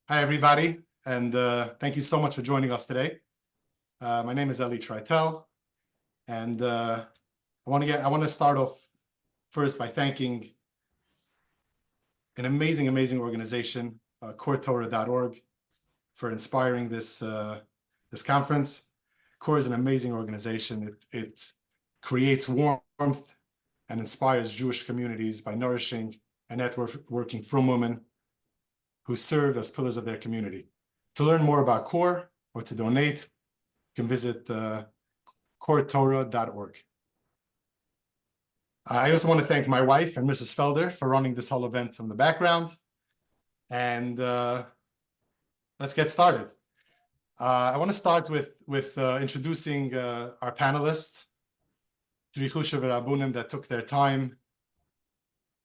Hi, everybody, and thank you so much for joining us today. My name is Eli Tritell, and I want to start off first by thanking an amazing organization, CoreTorah.org, for inspiring this conference. Core is an amazing organization. It creates warmth and inspires Jewish communities by nourishing and networking from women who serve as pillars of their community. To learn more about Core or to donate, you can visit CoreTorah.org. I also want to thank my wife and Mrs. Felder for running this whole event from the background. And let's get started. I want to start with introducing our panelists, three Hilchos Rabbonim that took their time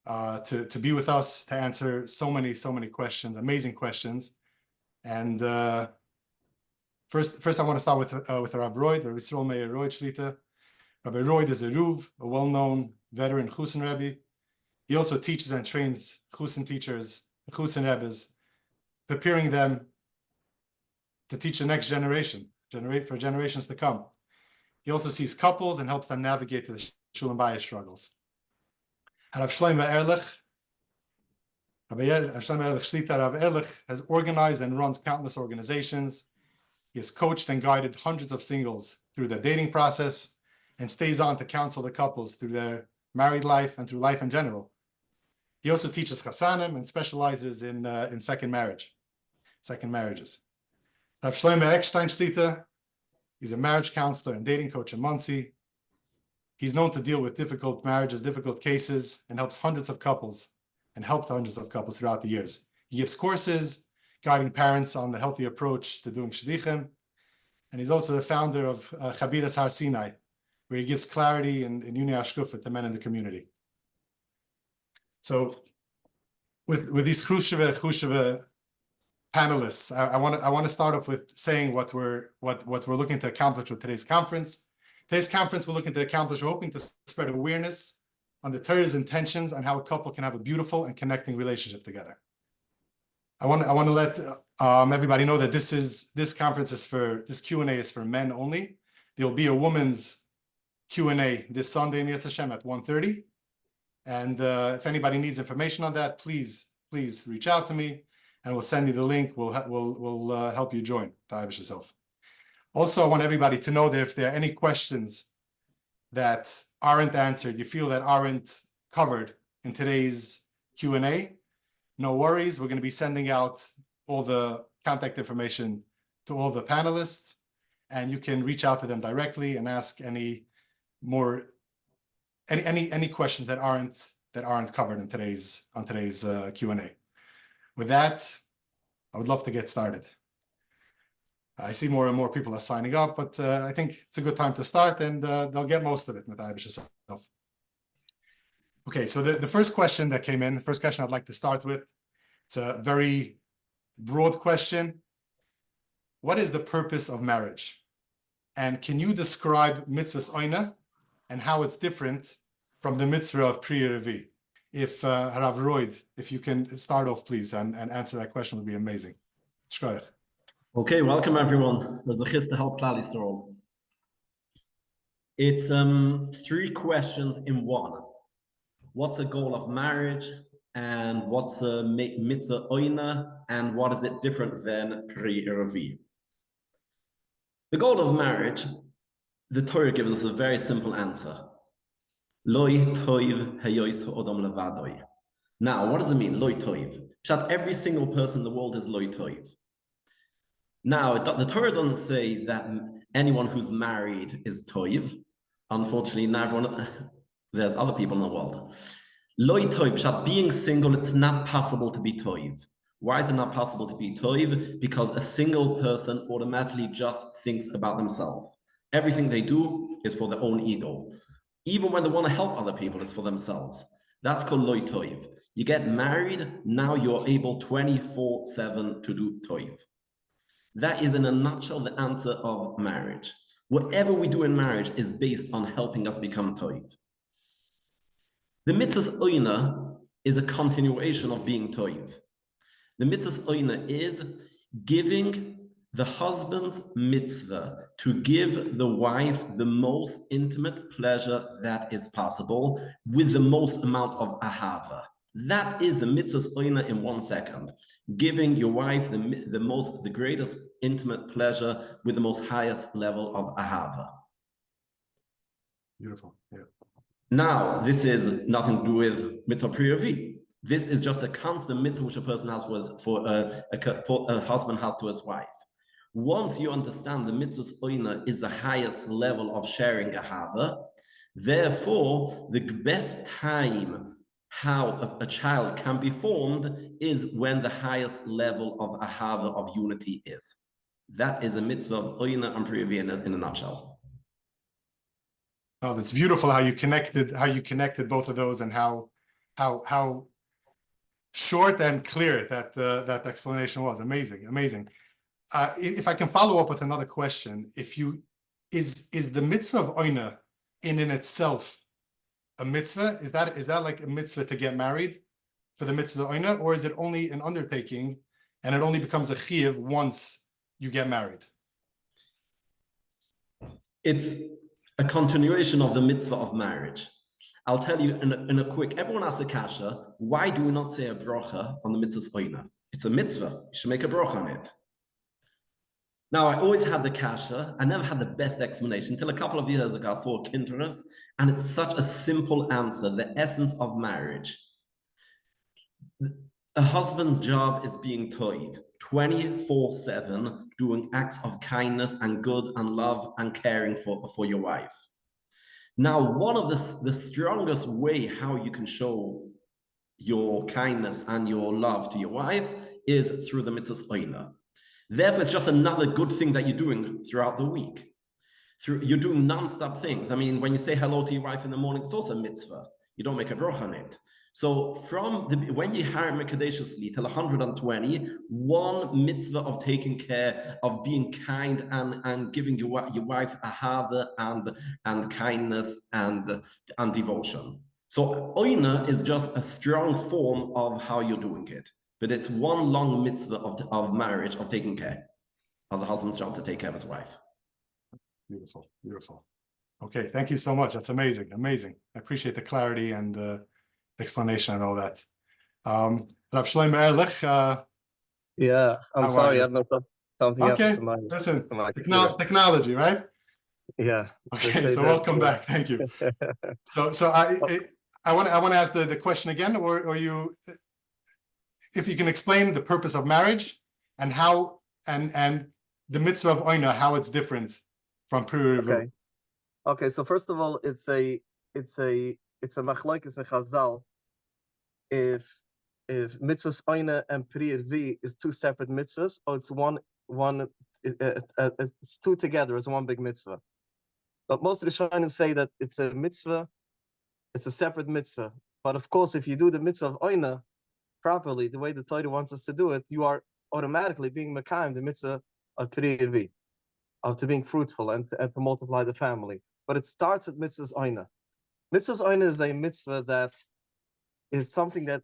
to be with us, to answer so many questions, amazing questions. And first I want to start with Rabbi Royd, Rabbi Royd Shlita. Rabbi Royd is a Ruv, a well-known veteran Chusin Rebbe. He also teaches and trains Chusin teachers, Chusin Rebbes, preparing them to teach the next generation, for generations to come. He also sees couples and helps them navigate the Shulam Bayis struggles. Rav Shlomi Ehrlich, Rabbi Shlomi Ehrlich Shlita, Rav Ehrlich has organized and runs countless organizations. He has coached and guided hundreds of singles through their dating process and stays on to counsel the couples through their married life and through life in general. He also teaches chasanim and specializes in second marriages. Rav Shlomi Ekstein Shlita, he's a marriage counselor and dating coach in Monsey. He's known to deal with difficult marriages, difficult cases, and helped hundreds of couples throughout the years. He gives courses guiding parents on the healthy approach to doing shlichim, and he's also the founder of Taharas Har Sinai, where he gives clarity and Yunei Ashkufet to men in the community. So, with these Chushev panelists, I want to start off with saying what we're looking to accomplish with today's conference. Today's conference, we're hoping to spread awareness on the Torah's intentions on how a couple can have a beautiful and connecting relationship together. I want to let everybody know that this Q&A is for men only. There'll be a women's Q&A this Sunday in Yetz Hashem at 1:30. And if anybody needs information on that, please reach out to me, and we'll send you the link. We'll help you join. Taharas yourself. Also, I want everybody to know that if there are any questions that aren't answered, you feel that aren't covered in today's Q&A, no worries. We're going to be sending out all the contact information to all the panelists, and you can reach out to them directly and ask any questions that aren't covered in today's Q&A. With that, I would love to get started. I see more and more people are signing up, but I think it's a good time to start, and they'll get most of it. Okay, so the first question that came in, the first question I'd like to start with, it's a very broad question. What is the purpose of marriage? And can you describe mitzvahs oina and how it's different from the mitzvah of Pri Revi? If Rav Royd, if you can start off, please, and answer that question, would be amazing. Shkoyach. Okay, welcome everyone. There's a chis to help Klal Yisrael. It's three questions in one. What's the goal of marriage, and what's a mitzvah oina, and what is it different than Pri Revi? The goal of marriage, the Torah gives us a very simple answer. Loi toiv hayos ha'odam levadoi. Now, what does it mean, loi toiv? Pshat, every single person in the world is loi toiv. Now, the Torah doesn't say that anyone who's married is toiv. Unfortunately, there's other people in the world. Loi toiv, pshat, being single, it's not possible to be toiv. Why is it not possible to be toiv? Because a single person automatically just thinks about themselves. Everything they do is for their own ego. Even when they want to help other people, it's for themselves. That's called loi toiv. You get married, now you're able 24/7 to do toiv. That is, in a nutshell, the answer of marriage. Whatever we do in marriage is based on helping us become toiv. The mitzvahs oina is a continuation of being toiv. The mitzvah's oina is giving the husband's mitzvah to give the wife the most intimate pleasure that is possible with the most amount of ahava. That is the mitzvah's oina in 1 second. Giving your wife the greatest intimate pleasure with the most highest level of ahava. Beautiful. Yeah. Now, this is nothing to do with mitzvah priyavi. This is just a constant mitzvah which a person has for a husband has to his wife. Once you understand the mitzvah's oina is the highest level of sharing ahava, therefore, the best time how a child can be formed is when the highest level of ahava, of unity is. That is a mitzvah of oina and priyavi in a nutshell. Oh, that's beautiful how you connected both of those, and how short and clear that explanation was. Amazing. If I can follow up with another question, is the mitzvah of oina in itself a mitzvah? Is that like a mitzvah to get married for the mitzvah of oina, or is it only an undertaking and it only becomes a chiyuv once you get married? It's a continuation of the mitzvah of marriage. I'll tell you in a quick, everyone asks the kasha, why do we not say a bracha on the mitzvah's oina? It's a mitzvah, you should make a bracha on it. Now, I always had the kasha, I never had the best explanation until a couple of years ago I saw Kinteres, and it's such a simple answer, the essence of marriage. A husband's job is being toiv 24/7, doing acts of kindness and good and love and caring for your wife. Now, one of the strongest way how you can show your kindness and your love to your wife is through the mitzvah's oina. Therefore, it's just another good thing that you're doing throughout the week. You're doing non-stop things. I mean, when you say hello to your wife in the morning, it's also a mitzvah. You don't make a bracha on it. So when you hire Mekadeshusly till 120, one mitzvah of taking care, of being kind and giving your wife ahava and kindness and devotion. So oina is just a strong form of how you're doing it. But it's one long mitzvah of marriage, of taking care of the husband's job to take care of his wife. Beautiful. Okay, thank you so much. That's amazing. I appreciate the clarity and the explanation and all that. Rav Shlomi Ehrlich. Yeah, I'm sorry, I have something else okay, to my listen, computer. Technology, right? Yeah. Okay, so welcome back. Thank you. So I want to ask the question again, or you, if you can explain the purpose of marriage and how and the mitzvah of oina, how it's different from priyavi. Okay. So first of all, it's a machlokes in Chazal. If mitzvahs oina and priyavi is two separate mitzvahs, or it's it's two together, it's one big mitzvah. But most of the Rishonim say that it's a mitzvah, it's a separate mitzvah. But of course, if you do the mitzvah of oina properly, the way the Torah wants us to do it, you are automatically being mekayim the mitzvah of priyavi, of to being fruitful and to multiply the family. But it starts at mitzvah's oina. Mitzvah's oina is a mitzvah that is something that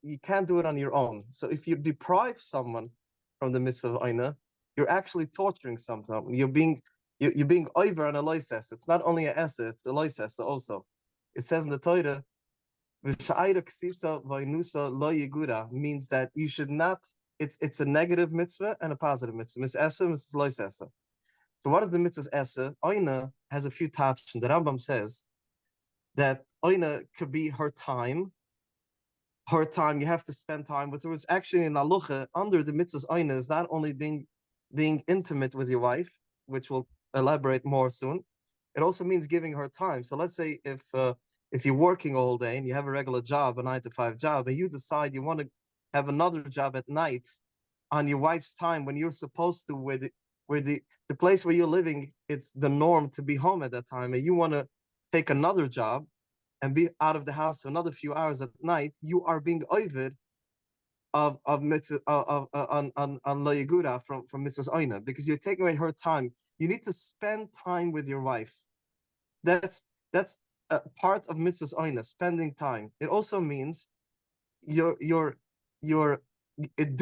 you can't do it on your own. So if you deprive someone from the mitzvah of oina, you're actually torturing someone. You're being over on a loises. It's not only an essa, it's a loises also. It says in the Torah, means that you should not, it's a negative mitzvah and a positive mitzvah. Mitzvah essa, mitzvah lois essa. So what is the mitzvah essa? Oina has a few touches. The Rambam says that oina could be her time. You have to spend time with her. It's actually in Alucha, under the mitzvah's oina is not only being intimate with your wife, which we'll elaborate more soon. It also means giving her time. So let's say if you're working all day and you have a regular job, a 9-to-5 job, and you decide you want to have another job at night on your wife's time when you're supposed to, where the place where you're living, it's the norm to be home at that time, and you want to take another job and be out of the house for another few hours at night, you are being oived of mitzvah on lo yigura from mitzvah's oina, because you're taking away her time. You need to spend time with your wife. That's a part of mitzvah's oina, spending time. It also means you're it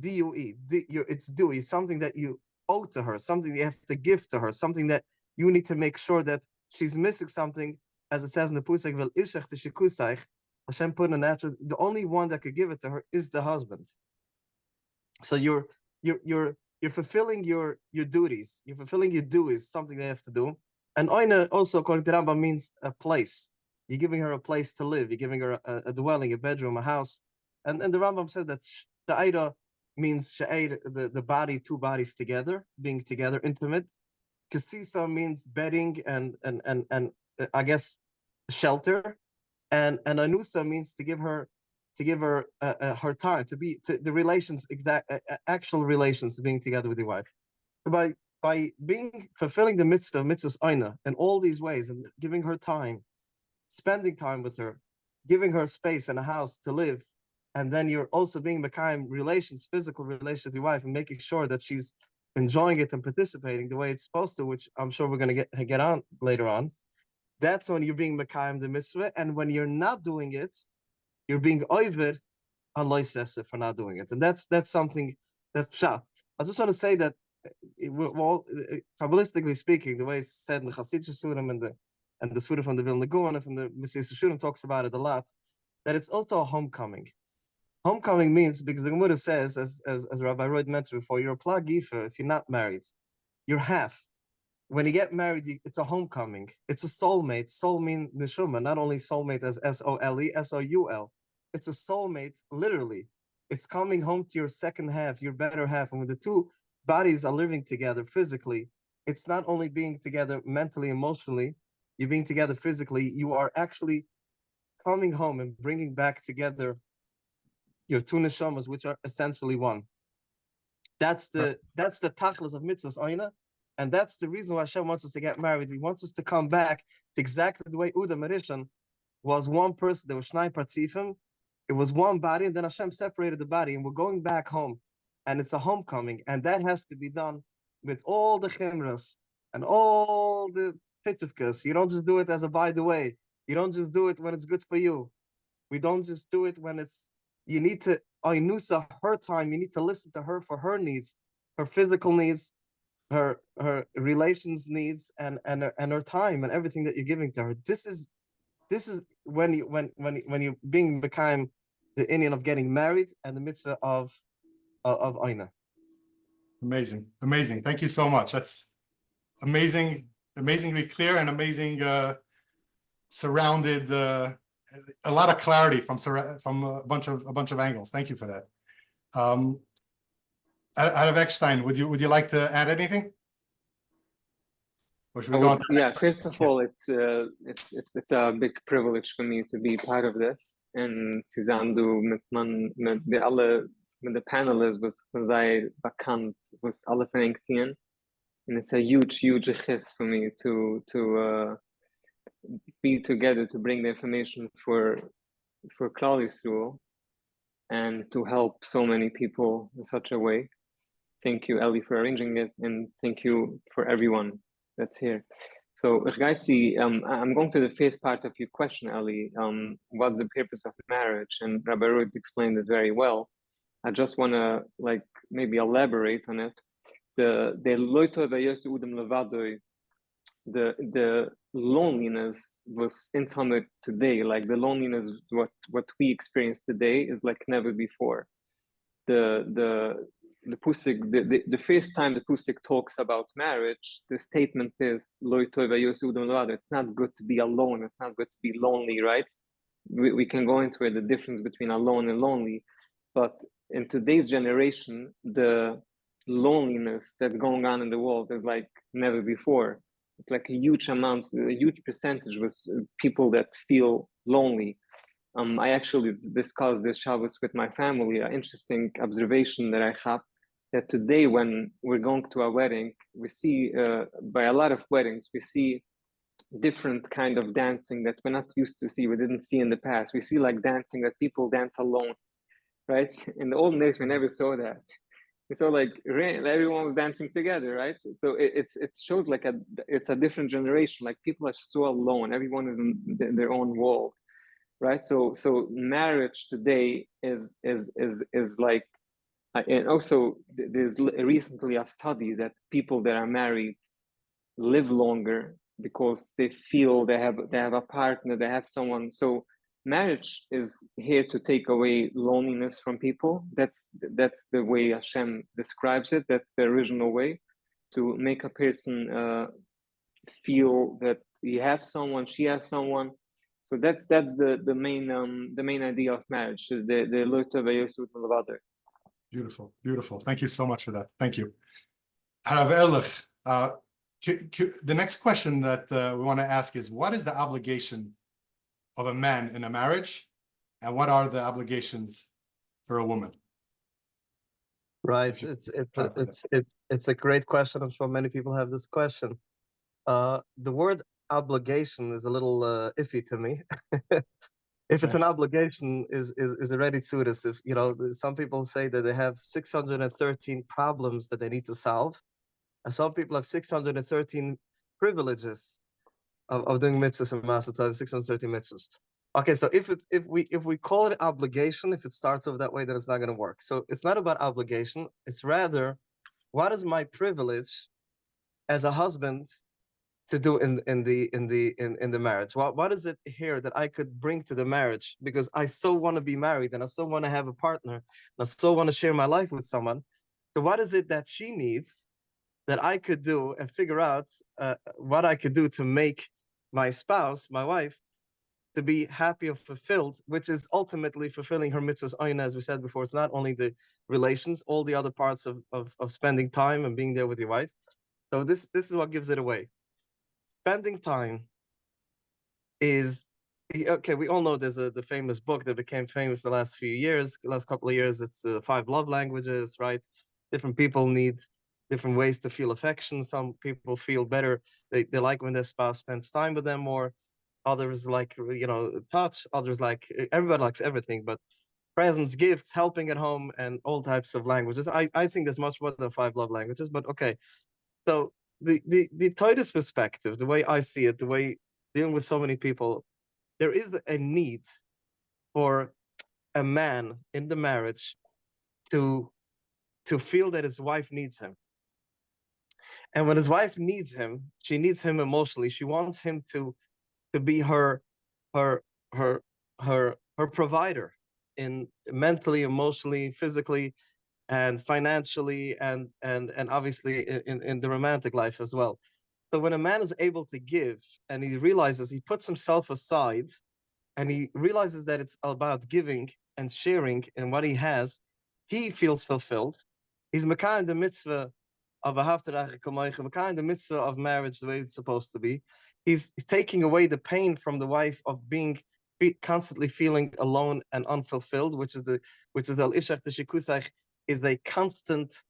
D-U-E, it's due. It's something that you owe to her, something you have to give to her, something that you need to make sure that she's missing something, as it says in the Pusik, Vel ishech tishikusayich. Hashem put a natural. The only one that could give it to her is the husband. So you're fulfilling your duties. You're fulfilling your duties, something they have to do. And oina also, according to Rambam, means a place. You're giving her a place to live. You're giving her a dwelling, a bedroom, a house. And the Rambam said that sha'ira means sha'ir, the body, two bodies together, being together, intimate. Kasisa means bedding and I guess shelter. And anusa means to give her her time, to the relations, actual relations, being together with your wife. So by fulfilling the mitzvahs oina in all these ways, and giving her time, spending time with her, giving her space and a house to live, and then you're also being mekayim relations, physical relations with your wife, and making sure that she's enjoying it and participating the way it's supposed to, which I'm sure we're going to get on later on. That's when you're being mekayim the mitzvah, and when you're not doing it, you're being oived on loisese for not doing it, and that's something that's pshat. I just want to say that, Kabbalistically speaking, the way it's said in the Chassidus Surim and the Surim from the Vilna Gaon and from the Mesilas Yesharim talks about it a lot, that it's also a homecoming. Homecoming means, because the Gemara says, as Rabbi Royd mentioned before, you're a plagifa if you're not married. You're half. When you get married, it's a homecoming. It's a soulmate. Soul means neshama, not only soulmate as S-O-L-E, S-O-U-L. It's a soulmate, literally. It's coming home to your second half, your better half. And when the two bodies are living together physically, it's not only being together mentally, emotionally, you're being together physically, you are actually coming home and bringing back together your two neshamas, which are essentially one. That's the tachlis of mitzvahs oina, and that's the reason why Hashem wants us to get married. He wants us to come back to exactly the way Uda Marishan was one person. There was Shnai Partzifim. It was one body, and then Hashem separated the body, and we're going back home, and it's a homecoming, and that has to be done with all the chimras and all the pitufkas. You don't just do it as a by the way. You don't just do it when it's good for you. We don't just do it when it's. You need to ainusa her time. You need to listen to her for her needs, her physical needs, her relations needs, and her time and everything that you're giving to her. This is when you become the Indian of getting married and the mitzvah of Aina. Amazing. Thank you so much. That's amazingly clear and amazing surrounded. A lot of clarity from a bunch of angles. Thank you for that. Out of Ekstein, would you like to add anything? Or should we go on to yeah, first of all, it's a big privilege for me to be part of this. And Cizandu mit the panelists was sehr bekannt, was alle verengten. And it's a huge chis for me to be together to bring the information for Klal Yisrael and to help so many people in such a way. Thank you, Eli, for arranging it, and thank you for everyone that's here. So, I'm going to the first part of your question, Eli. What's the purpose of marriage? And Rabbi Royd explained it very well. I just want to maybe elaborate on it. The loneliness was intimate today. Like the loneliness, what we experience today is like never before. The Pusik, the first time the Pusik talks about marriage, the statement is it's not good to be alone, it's not good to be lonely, right? We can go into it, the difference between alone and lonely, but in today's generation, the loneliness that's going on in the world is like never before. It's like a huge percentage was people that feel lonely. I actually discussed this Shabbos with my family. An interesting observation that I have, that today when we're going to a wedding, we see, by a lot of weddings, we see different kind of dancing that we're not used to see, we didn't see in the past. We see like dancing that people dance alone, right? In the olden days, we never saw that. So like everyone was dancing together, right? So it shows like it's a different generation. Like people are so alone. Everyone is in their own world. right? So marriage today is like, and also there's recently a study that people that are married live longer because they feel they have a partner, they have someone. So marriage is here to take away loneliness from people. That's the way Hashem describes it. That's the original way, to make a person feel that he has someone, she has someone. So that's the main idea of marriage. The Beautiful, beautiful. Thank you so much for that. Thank you. Harav Ehrlich, the next question that we want to ask is, what is the obligation of a man in a marriage, and what are the obligations for a woman? Right. It's a great question. I'm sure many people have this question. The word obligation is a little iffy to me. If it's an obligation, is already tzudas. If some people say that they have 613 problems that they need to solve, and some people have 613 privileges of doing mitzvahs and masot, 613 mitzvahs. Okay, so if we call it obligation, if it starts off that way, then it's not going to work. So it's not about obligation. It's rather, what is my privilege as a husband to do in the marriage? What is it here that I could bring to the marriage? Because I so want to be married, and I so want to have a partner, and I so want to share my life with someone. So what is it that she needs that I could do, and figure out what I could do to make my spouse, my wife, to be happy or fulfilled, which is ultimately fulfilling her mitzvahs ayin, as we said before. It's not only the relations, all the other parts of spending time and being there with your wife. So this is what gives it away. Spending time is, okay, we all know there's the famous book that became famous the last couple of years. It's the 5 love languages, right? Different people need different ways to feel affection. Some people feel better. They like when their spouse spends time with them more. Others like, touch. Others like, everybody likes everything, but presents, gifts, helping at home, and all types of languages. I think there's much more than 5 love languages, but okay. So the Titus perspective, the way I see it, the way dealing with so many people, there is a need for a man in the marriage to feel that his wife needs him. And when his wife needs him, she needs him emotionally. She wants him to be her provider, in mentally, emotionally, physically, and financially, and obviously in the romantic life as well. So when a man is able to give, and he realizes, he puts himself aside, and he realizes that it's about giving and sharing and what he has, he feels fulfilled. He's mekayim the mitzvah of a haftarach kamoich, mekayim the mitzvah of marriage the way it's supposed to be. He's taking away the pain from the wife of being constantly feeling alone and unfulfilled, which is al ishach shikusach, is a constant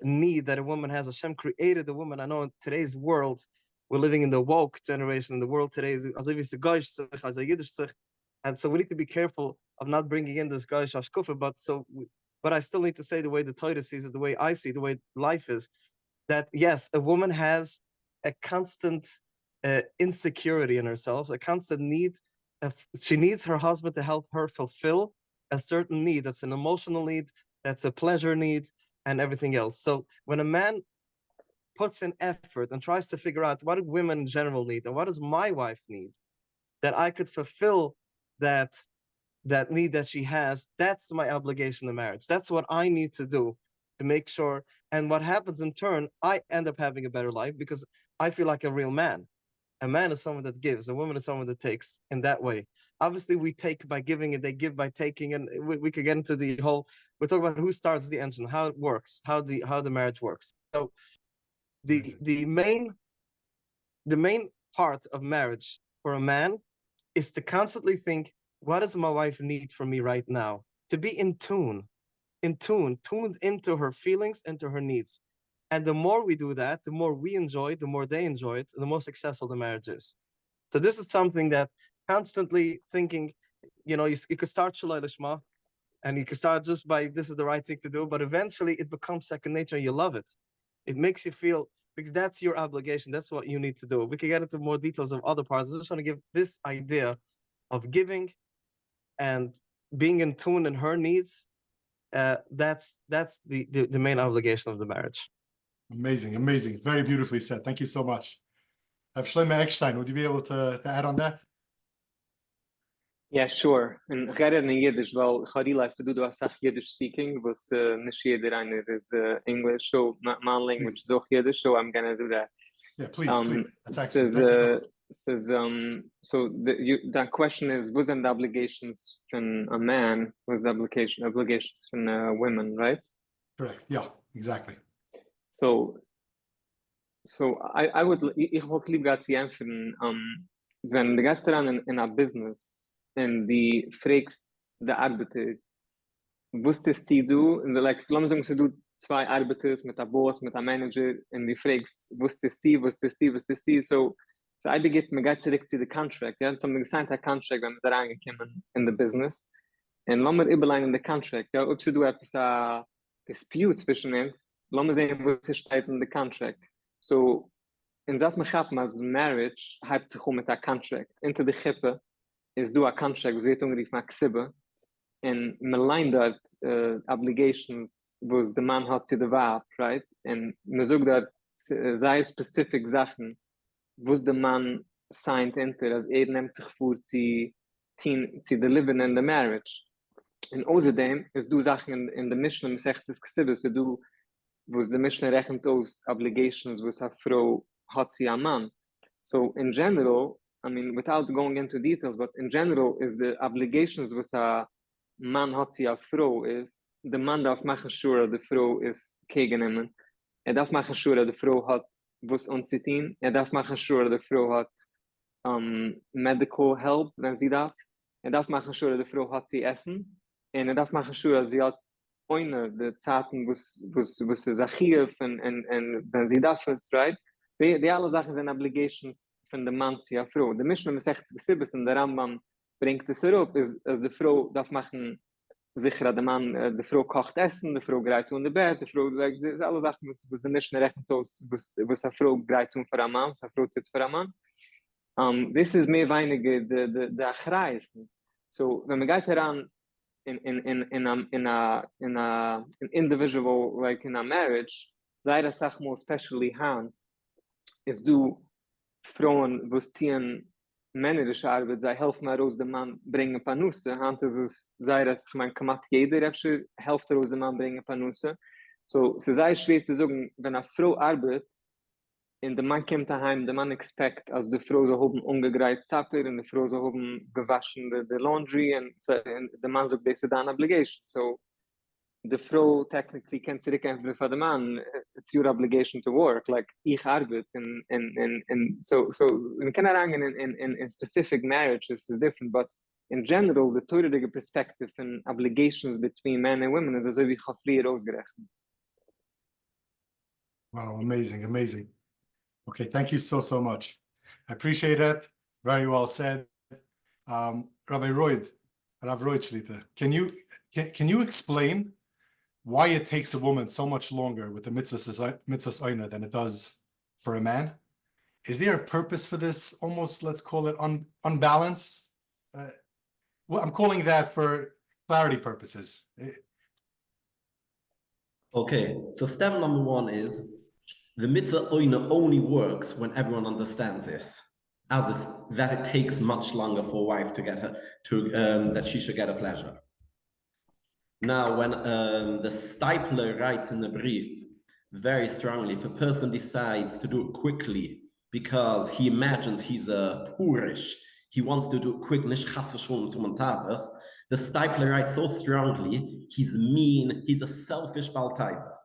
need that a woman has. Hashem created the woman. I know in today's world, we're living in the woke generation. In the world today, and so we need to be careful of not bringing in this goyish hashkufa. But I still need to say the way the Torah sees it, the way I see, the way life is, that yes, a woman has a constant insecurity in herself, a constant need. She needs her husband to help her fulfill a certain need. That's an emotional need, that's a pleasure need, and everything else. So when a man puts in effort and tries to figure out what do women in general need, and what does my wife need, that I could fulfill that need that she has, that's my obligation in marriage. That's what I need to do to make sure. And what happens in turn, I end up having a better life because I feel like a real man. A man is someone that gives, a woman is someone that takes in that way. Obviously, we take by giving and they give by taking, and we could get into the whole, we're talking about who starts the engine, how it works, how the marriage works. So the main part of marriage for a man is to constantly think, what does my wife need from me right now? To be tuned into her feelings, into her needs. And the more we do that, the more we enjoy it, the more they enjoy it, the more successful the marriage is. So this is something that constantly thinking, you could start Shalai Lishma, and you can start just by, this is the right thing to do, but eventually it becomes second nature and you love it. It makes you feel, because that's your obligation, that's what you need to do. We can get into more details of other parts. I just want to give this idea of giving and being in tune in her needs, that's the main obligation of the marriage. Amazing, amazing. Very beautifully said. Thank you so much. Shlomi Ekstein, would you be able to add on that? Yeah, sure. And ich rede in Yiddish, weil ich realize to do a sach Yiddish speaking, was nicht jeder einer is English, so my language is auch Yiddish, so I'm gonna do that. Yeah, please. That's excellent. So the question is, was the obligations from a man, was the obligations from women, right? Correct. Yeah, exactly. So I would, ich wollte lieb gerade sehen, wenn du gehst daran in a business and die fragst der Arbeiter, wusstest du, in der, like, lass uns sagen, du zwei Arbeiters mit der Boss, mit der Manager, und die fragst, wusstest du, so I begin, man geht zurück zu the contract, ja, so man gesigned a contract, wenn man da reingekommen in the business, und lass mal überleihen in the contract, ja, ob du etwas a dispute zwischen uns, lass mal sehen, was steht in the contract. So, in that as marriage, hype sich mit a contract. Into the chippe, is do a contract, was wird ungerief nach Xibbe, and man line that obligations was the man hat zu the Weib, right? And man sagt that sei specific Sachen, was the man signed into, as nimmt sich vor zu deliver in the marriage. And außerdem ist du Sachen in the Mishnah, man sagt das Xibbe, so du, was the Mishnah rechnet aus obligations, was a Frau hat sie am Mann. So in general, I mean, without going into details, but in general, is the obligations was a man hat sie a Frau is, the man darf machen sure the Frau is kegenemen. Darf machen sure the Frau hat was unzitin. Darf machen sure the Frau hat medical help, wenn sie darf. Darf machen sure the Frau hat sie essen. Und darf machen sure sie hat oine, the Zaten was is a chief and wenn sie darf ist, right? Die alle Sachen sind obligations von der Mann zu der Frau. Der Mishnah mit 60 Sibbes und der Rambam bringt es herab, ist, als die Frau darf machen, sicher, der Mann, die Frau kocht Essen, die Frau greift in der Bett, die Frau, like, alle Sachen, was der Mishnah rechnet aus, was eine Frau greift für einen Mann, was eine Frau tut für einen Mann. This is mehr weniger der Achreisen. So, wenn man geht heran in a individual, like in a marriage, sei das Sache more especially hand, ist du Frauen, wo stehen männerische Arbeit, sei helfen mir aus dem Mann bringen Panusse, hand ist es, sei das, ich meine, kann jeder helft aus dem Mann bringen Panusse. So, es sei schwer zu sagen, wenn eine Frau arbeitet, und der Mann kommt daheim, der Mann expect, als die Frau so haben ungegreift Zapper, und die Frau so haben gewaschen the laundry, und der Mann sagt, das ist eine obligation. So, the Frau technically can zurückkämpfen for the man, it's your obligation to work, like ich arbeite, and so we can in specific marriages is different, but in general, the Torah perspective and obligations between men and women is as wie Chafrier ausgerechnet. Wow, amazing. Okay, thank you so much. I appreciate it. Very well said. Rabbi Royd, Rav Royd Shlita, can you explain why it takes a woman so much longer with the mitzvahs oina than it does for a man? Is there a purpose for this? Almost, let's call it unbalanced. Well, I'm calling that for clarity purposes. Okay, so step number one is the mitzvah oina only works when everyone understands this, that it takes much longer for a wife to get her that she should get a pleasure. Now, when the stipler writes in the brief very strongly, if a person decides to do it quickly because he imagines he's a purish, he wants to do it quick, the stipler writes so strongly, he's mean, he's a selfish baltaiva.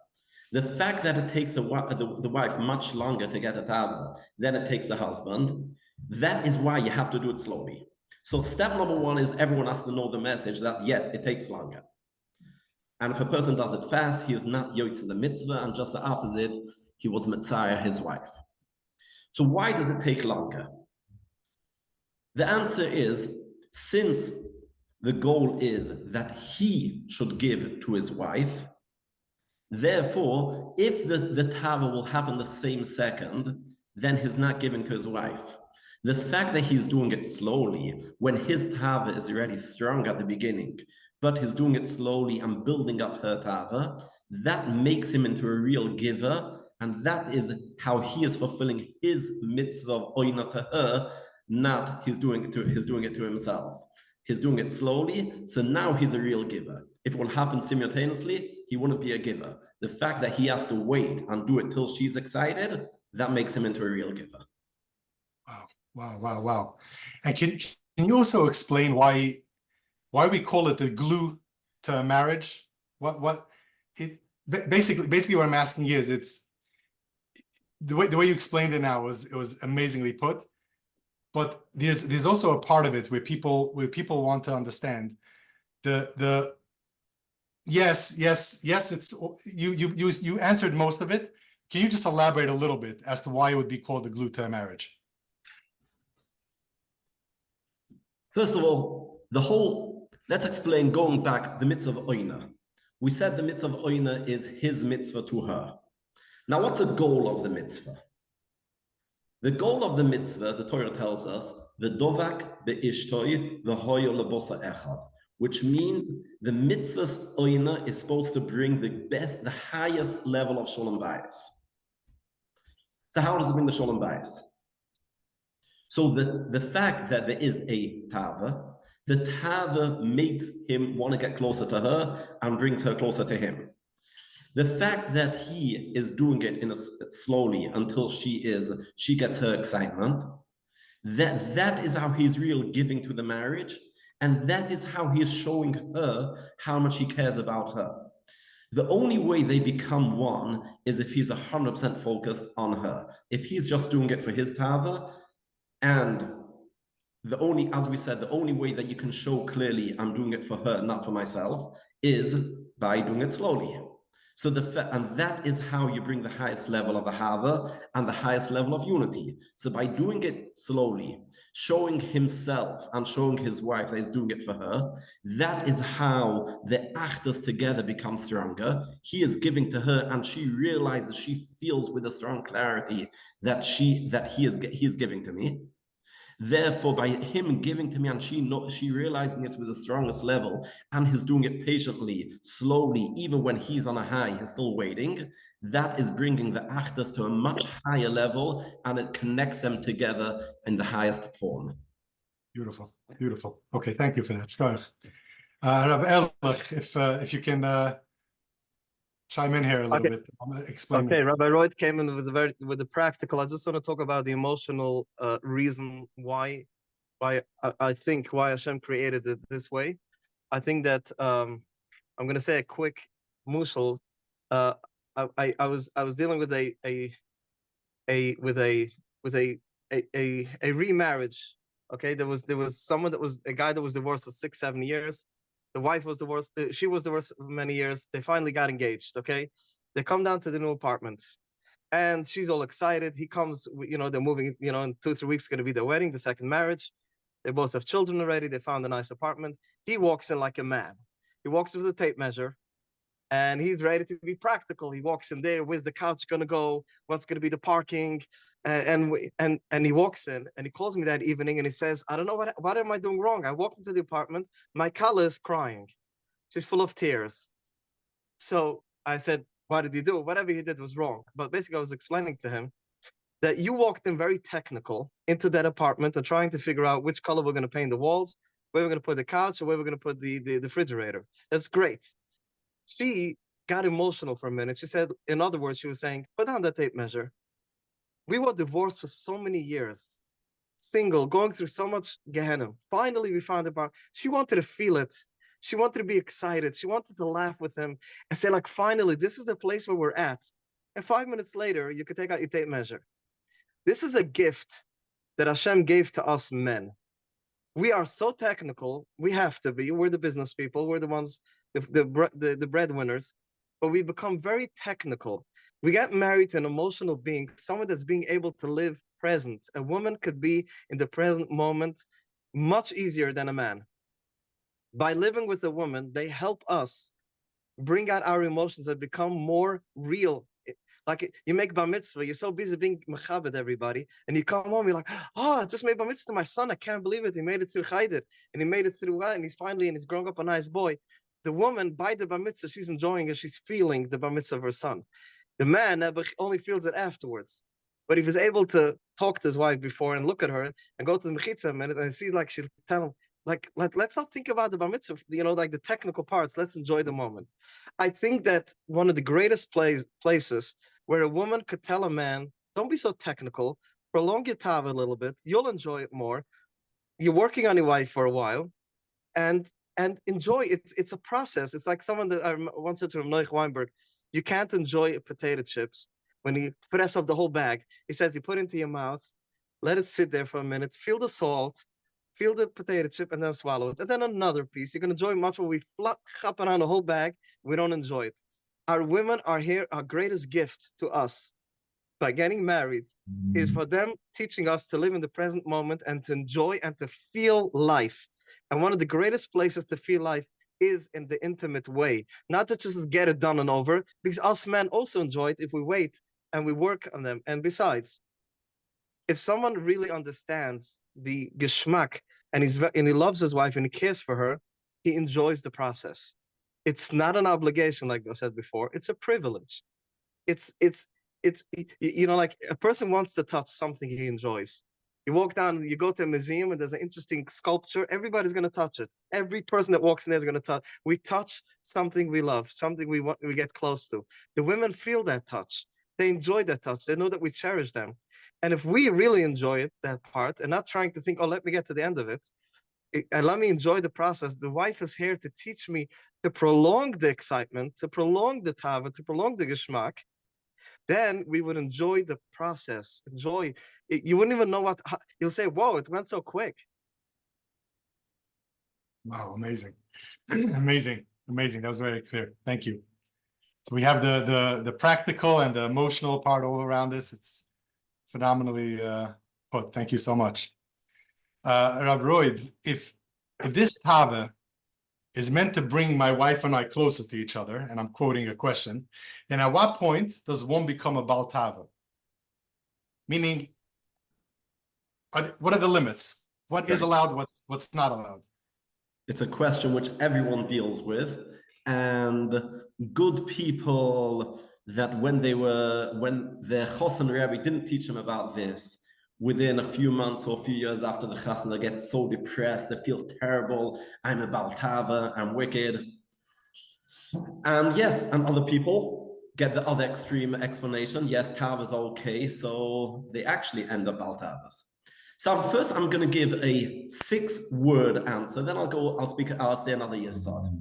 The fact that it takes the wife much longer to get a tava than it takes the husband, that is why you have to do it slowly. So step number one is everyone has to know the message that yes, it takes longer. And if a person does it fast, he is not yotz in the mitzvah, and just the opposite, he was mitzvah his wife. So why does it take longer? The answer is, since the goal is that he should give to his wife, therefore, if the tava will happen the same second, then he's not giving to his wife. The fact that he's doing it slowly, when his tava is already strong at the beginning, but he's doing it slowly and building up her tava, that makes him into a real giver, and that is how he is fulfilling his mitzvah of oina to her, not he's doing it to himself. He's doing it slowly, so now he's a real giver. If it will happen simultaneously, he wouldn't be a giver. The fact that he has to wait and do it till she's excited, that makes him into a real giver. Wow. And can you also explain why we call it the glue to a marriage? What it basically what I'm asking is, it's the way you explained it now was amazingly put. But there's also a part of it where people want to understand the yes, it's you answered most of it. Can you just elaborate a little bit as to why it would be called the glue to a marriage? First of all, let's explain, going back, the mitzvah of oina. We said the mitzvah of oina is his mitzvah to her. Now, what's the goal of the mitzvah? The goal of the mitzvah, the Torah tells us, v'dovak be'ishtoi v'hoyo lebosa echad, which means the mitzvah's oina is supposed to bring the highest level of shalom bayis. So how does it bring the shalom bayis? So the fact that there is a tava, the tava makes him want to get closer to her and brings her closer to him. The fact that he is doing it slowly until she gets her excitement, that is how he's really giving to the marriage, and that is how he is showing her how much he cares about her. The only way they become one is if he's 100% focused on her. If he's just doing it for his tava, and as we said, the only way that you can show clearly I'm doing it for her, not for myself, is by doing it slowly. So and that is how you bring the highest level of ahava and the highest level of unity. So by doing it slowly, showing himself and showing his wife that he's doing it for her, that is how the achdus together become stronger. He is giving to her, and she realizes, she feels with a strong clarity that he is giving to me. Therefore, by him giving to me and she realizing it with the strongest level, and he's doing it patiently, slowly, even when he's on a high, he's still waiting, that is bringing the achdus to a much higher level, and it connects them together in the highest form. Beautiful. Okay, thank you for that. Rabbi Ehrlich, if you can chime in here a little bit. Explain. Okay, Rabbi Royd came in with the practical. I just want to talk about the emotional reason why I think why Hashem created it this way. I think that I'm going to say a quick mushal. I was dealing with a remarriage. Okay, there was someone that was a guy that was divorced for 6-7 years. The wife was divorced. She was divorced for many years. They finally got engaged. Okay, they come down to the new apartment, and she's all excited. He comes. They're moving. In 2-3 weeks, going to be their wedding, the second marriage. They both have children already. They found a nice apartment. He walks in like a man. He walks with a tape measure, and he's ready to be practical. He walks in there. Where's the couch going to go? What's going to be the parking? And he walks in, and he calls me that evening, and he says, I don't know what am I doing wrong? I walk into the apartment. My Kala is crying. She's full of tears. So I said, what did he do? Whatever he did was wrong. But basically, I was explaining to him that you walked in very technical into that apartment and trying to figure out which color we're going to paint the walls, where we're going to put the couch, or where we're going to put the refrigerator. That's great. She got emotional for a minute. She said, in other words, she was saying, put down that tape measure. We were divorced for so many years, single, going through so much Gehenna. Finally, we found a bar. She wanted to feel it. She wanted to be excited. She wanted to laugh with him and say, like, finally, this is the place where we're at. And 5 minutes later, you could take out your tape measure. This is a gift that Hashem gave to us men. We are so technical. We have to be. We're the business people. We're the ones, the breadwinners. But we become very technical. We get married to an emotional being, someone that's being able to live present. A woman could be in the present moment much easier than a man. By living with a woman, they help us bring out our emotions and become more real. Like you make bar mitzvah, you're so busy being mechabed everybody, and you come home, you're like, oh, I just made bar mitzvah to my son. I can't believe it. He made it through Chayder, and he made it through and he's growing up a nice boy. The woman, by the bar mitzvah, she's enjoying it. She's feeling the bar mitzvah of her son. The man only feels it afterwards. But if he's able to talk to his wife before and look at her and go to the mechitza a minute and see like she'll tell him, like, let's not think about the bar mitzvah, like the technical parts. Let's enjoy the moment. I think that one of the greatest places where a woman could tell a man, don't be so technical, prolong your tava a little bit, you'll enjoy it more. You're working on your wife for a while, and enjoy it. It's a process. It's like someone that I once said to him, Noach Weinberg, you can't enjoy potato chips when you press up the whole bag. He says you put it into your mouth, let it sit there for a minute, feel the salt, feel the potato chip, and then swallow it. And then another piece. You can enjoy much, but we flap around the whole bag. We don't enjoy it. Our women are here. Our greatest gift to us by getting married is for them teaching us to live in the present moment and to enjoy and to feel life. And one of the greatest places to feel life is in the intimate way, not to just get it done and over, because us men also enjoy it if we wait and we work on them. And besides, if someone really understands the geschmack and he loves his wife and he cares for her, he enjoys the process. It's not an obligation, like I said before. It's a privilege. It's like a person wants to touch something he enjoys. You walk down, you go to a museum and there's an interesting sculpture, everybody's going to touch it. Every person that walks in there is going to touch. We touch something we love, something we get close to. The women feel that touch. They enjoy that touch. They know that we cherish them. And if we really enjoy it, that part, and not trying to think, oh, let me get to the end of it, and let me enjoy the process. The wife is here to teach me to prolong the excitement, to prolong the tava, to prolong the geschmack. Then we would enjoy the process. Enjoy it. You wouldn't even know you'll say, whoa, it went so quick. Wow, amazing. Amazing. That was very clear. Thank you. So we have the practical and the emotional part all around this. It's phenomenally put. Thank you so much. Rabbi Royd, if this tava is meant to bring my wife and I closer to each other, and I'm quoting a question, then at what point does one become a Baal Tava? Meaning, what are the limits? What is allowed, what's not allowed? It's a question which everyone deals with, and good people that when their chosen Rebbe didn't teach them about this, within a few months or a few years after the chassan, they get so depressed, they feel terrible. I'm a Baal Tava, I'm wicked. And yes, and other people get the other extreme explanation. Yes, Tavas are okay, so they actually end up Baal Tavas. So first, I'm going to give a 6-word answer. Then I'll say another yesod.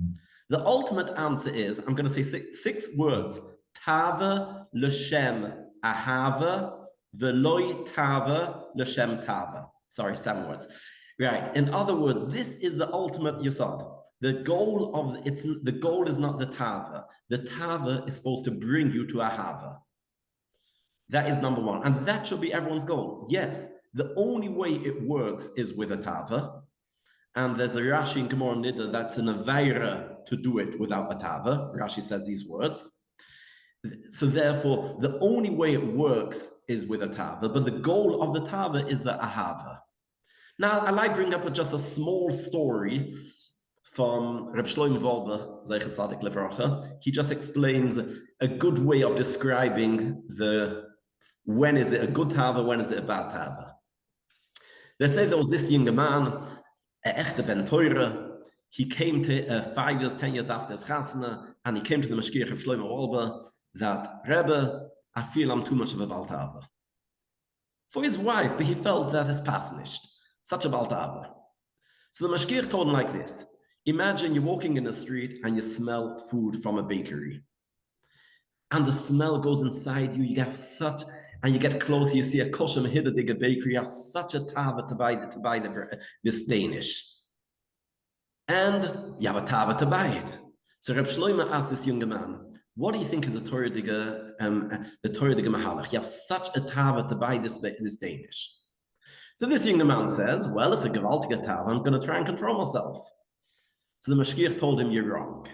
The ultimate answer is, I'm going to say six words. Tava l'shem ahava. Veloy tava l'shem tava. Sorry, 7 words. Right. In other words, this is the ultimate yesod. The goal is not the tava. The tava is supposed to bring you to ahava. That is number 1, and that should be everyone's goal. Yes, the only way it works is with a tava, and there's a Rashi in Gemara Niddah that's an aveira to do it without a tava. Rashi says these words. So therefore, the only way it works is with a tava, but the goal of the tava is the ahava. Now, I like bring up just a small story from Reb Shlomi Wolbe, Zeichet Tzadik Levracha. He just explains a good way of describing when is it a good tava, when is it a bad tava. They say there was this younger man, a echte ben Teure. He came to 5 years, 10 years after his chasna, and he came to the Mashgiach of Shlomi Wolbe that, Rebbe, I feel I'm too much of a Baal Tava. For his wife, but he felt that is pasnished, such a Baal Tava. So the Mashgiach told him like this: imagine you're walking in the street and you smell food from a bakery. And the smell goes inside you, you get close, you see a kosher mehidadige bakery, you have such a tava to buy this Danish. And you have a tava to buy it. So Reb Shlomi asked this younger man, what do you think is the Torah Diga Mahalach? You have such a tava to buy this Danish. So this younger man says, well, it's a gewaltige tava, I'm going to try and control myself. So the Mashgiach told him, you're wrong.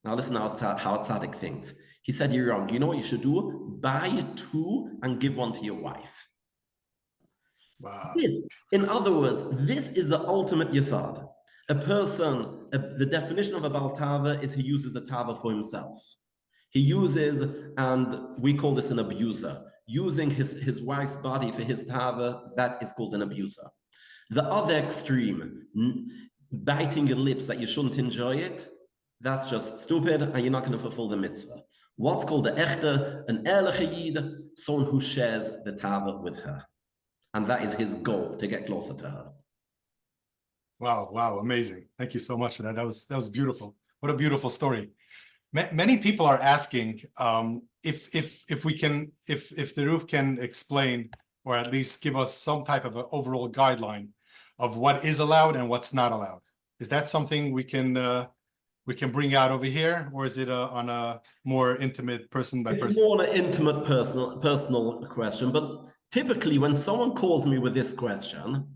Now listen how Tzaddik thinks. He said, you're wrong. You know what you should do? Buy 2 and give 1 to your wife. Wow. In other words, this is the ultimate yesod. A person, the definition of a Baal Tava is he uses a Tava for himself. He uses, and we call this an abuser, using his wife's body for his Tava, that is called an abuser. The other extreme, biting your lips that you shouldn't enjoy it, that's just stupid and you're not going to fulfill the mitzvah. What's called the Echte, an Ehrlich, someone who shares the Tava with her. And that is his goal, to get closer to her. Wow, wow, amazing. Thank you so much for that. That was beautiful. What a beautiful story. Many people are asking if the roof can explain, or at least give us some type of an overall guideline of what is allowed and what's not allowed. Is that something we can bring out over here, or is it on a more intimate person by person? It's more an intimate personal question, but typically when someone calls me with this question,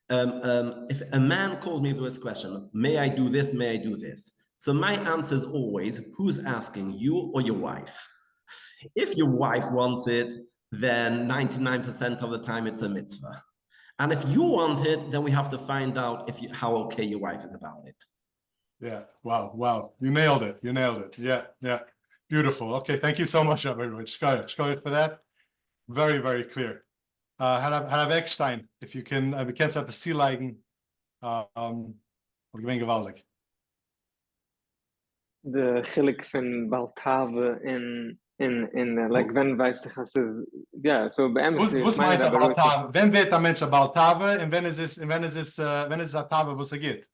if a man calls me with this question, may I do this, may I do this? So my answer is always, who's asking, you or your wife? If your wife wants it, then 99% of the time it's a mitzvah. And if you want it, then we have to find out how okay your wife is about it. Yeah, wow, wow. You nailed it. You nailed it. Yeah, yeah. Beautiful. Okay, thank you so much, Rabbi Royd. Shkoyach for that. Very, very clear. Herr Ekstein, if you can, we can't set the sea lighting. Gewaltig. The chilik van Baal Tava in like when weiß ich es ist, yeah, so beim Was meint Baal Tava? Wenn wird ein Mensch Baal Tava und wenn ist es a Tava, was geht?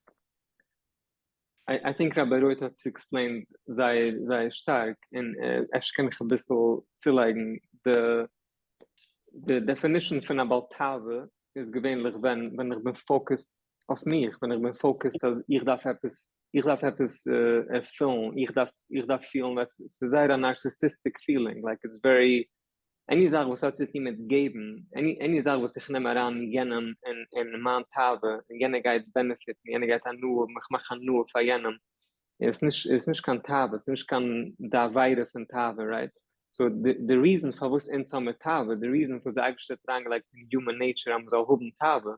I think Rabbi Royd has explained sei stark and ich kann ein bisschen zulegen. The definition von a Baal Tava ist gewöhnlich, wenn ich bin focused auf mich, wenn ich bin focused, dass ich darf etwas erfüllen, ich darf fühlen, dass es ist ein narcissistic feeling, like it's very, any Sache, was hat sich mit geben, any Sache, was ich nehme an jenem in man Tave, jene geht benefit, jene geht an nur, ich mache an nur für jenem, ist nicht kein Tave, es ist nicht kein da weiter von Tave, right? So the reason for what's in some Tave, the reason for the actual triangle, like human nature, am so hoben Tave,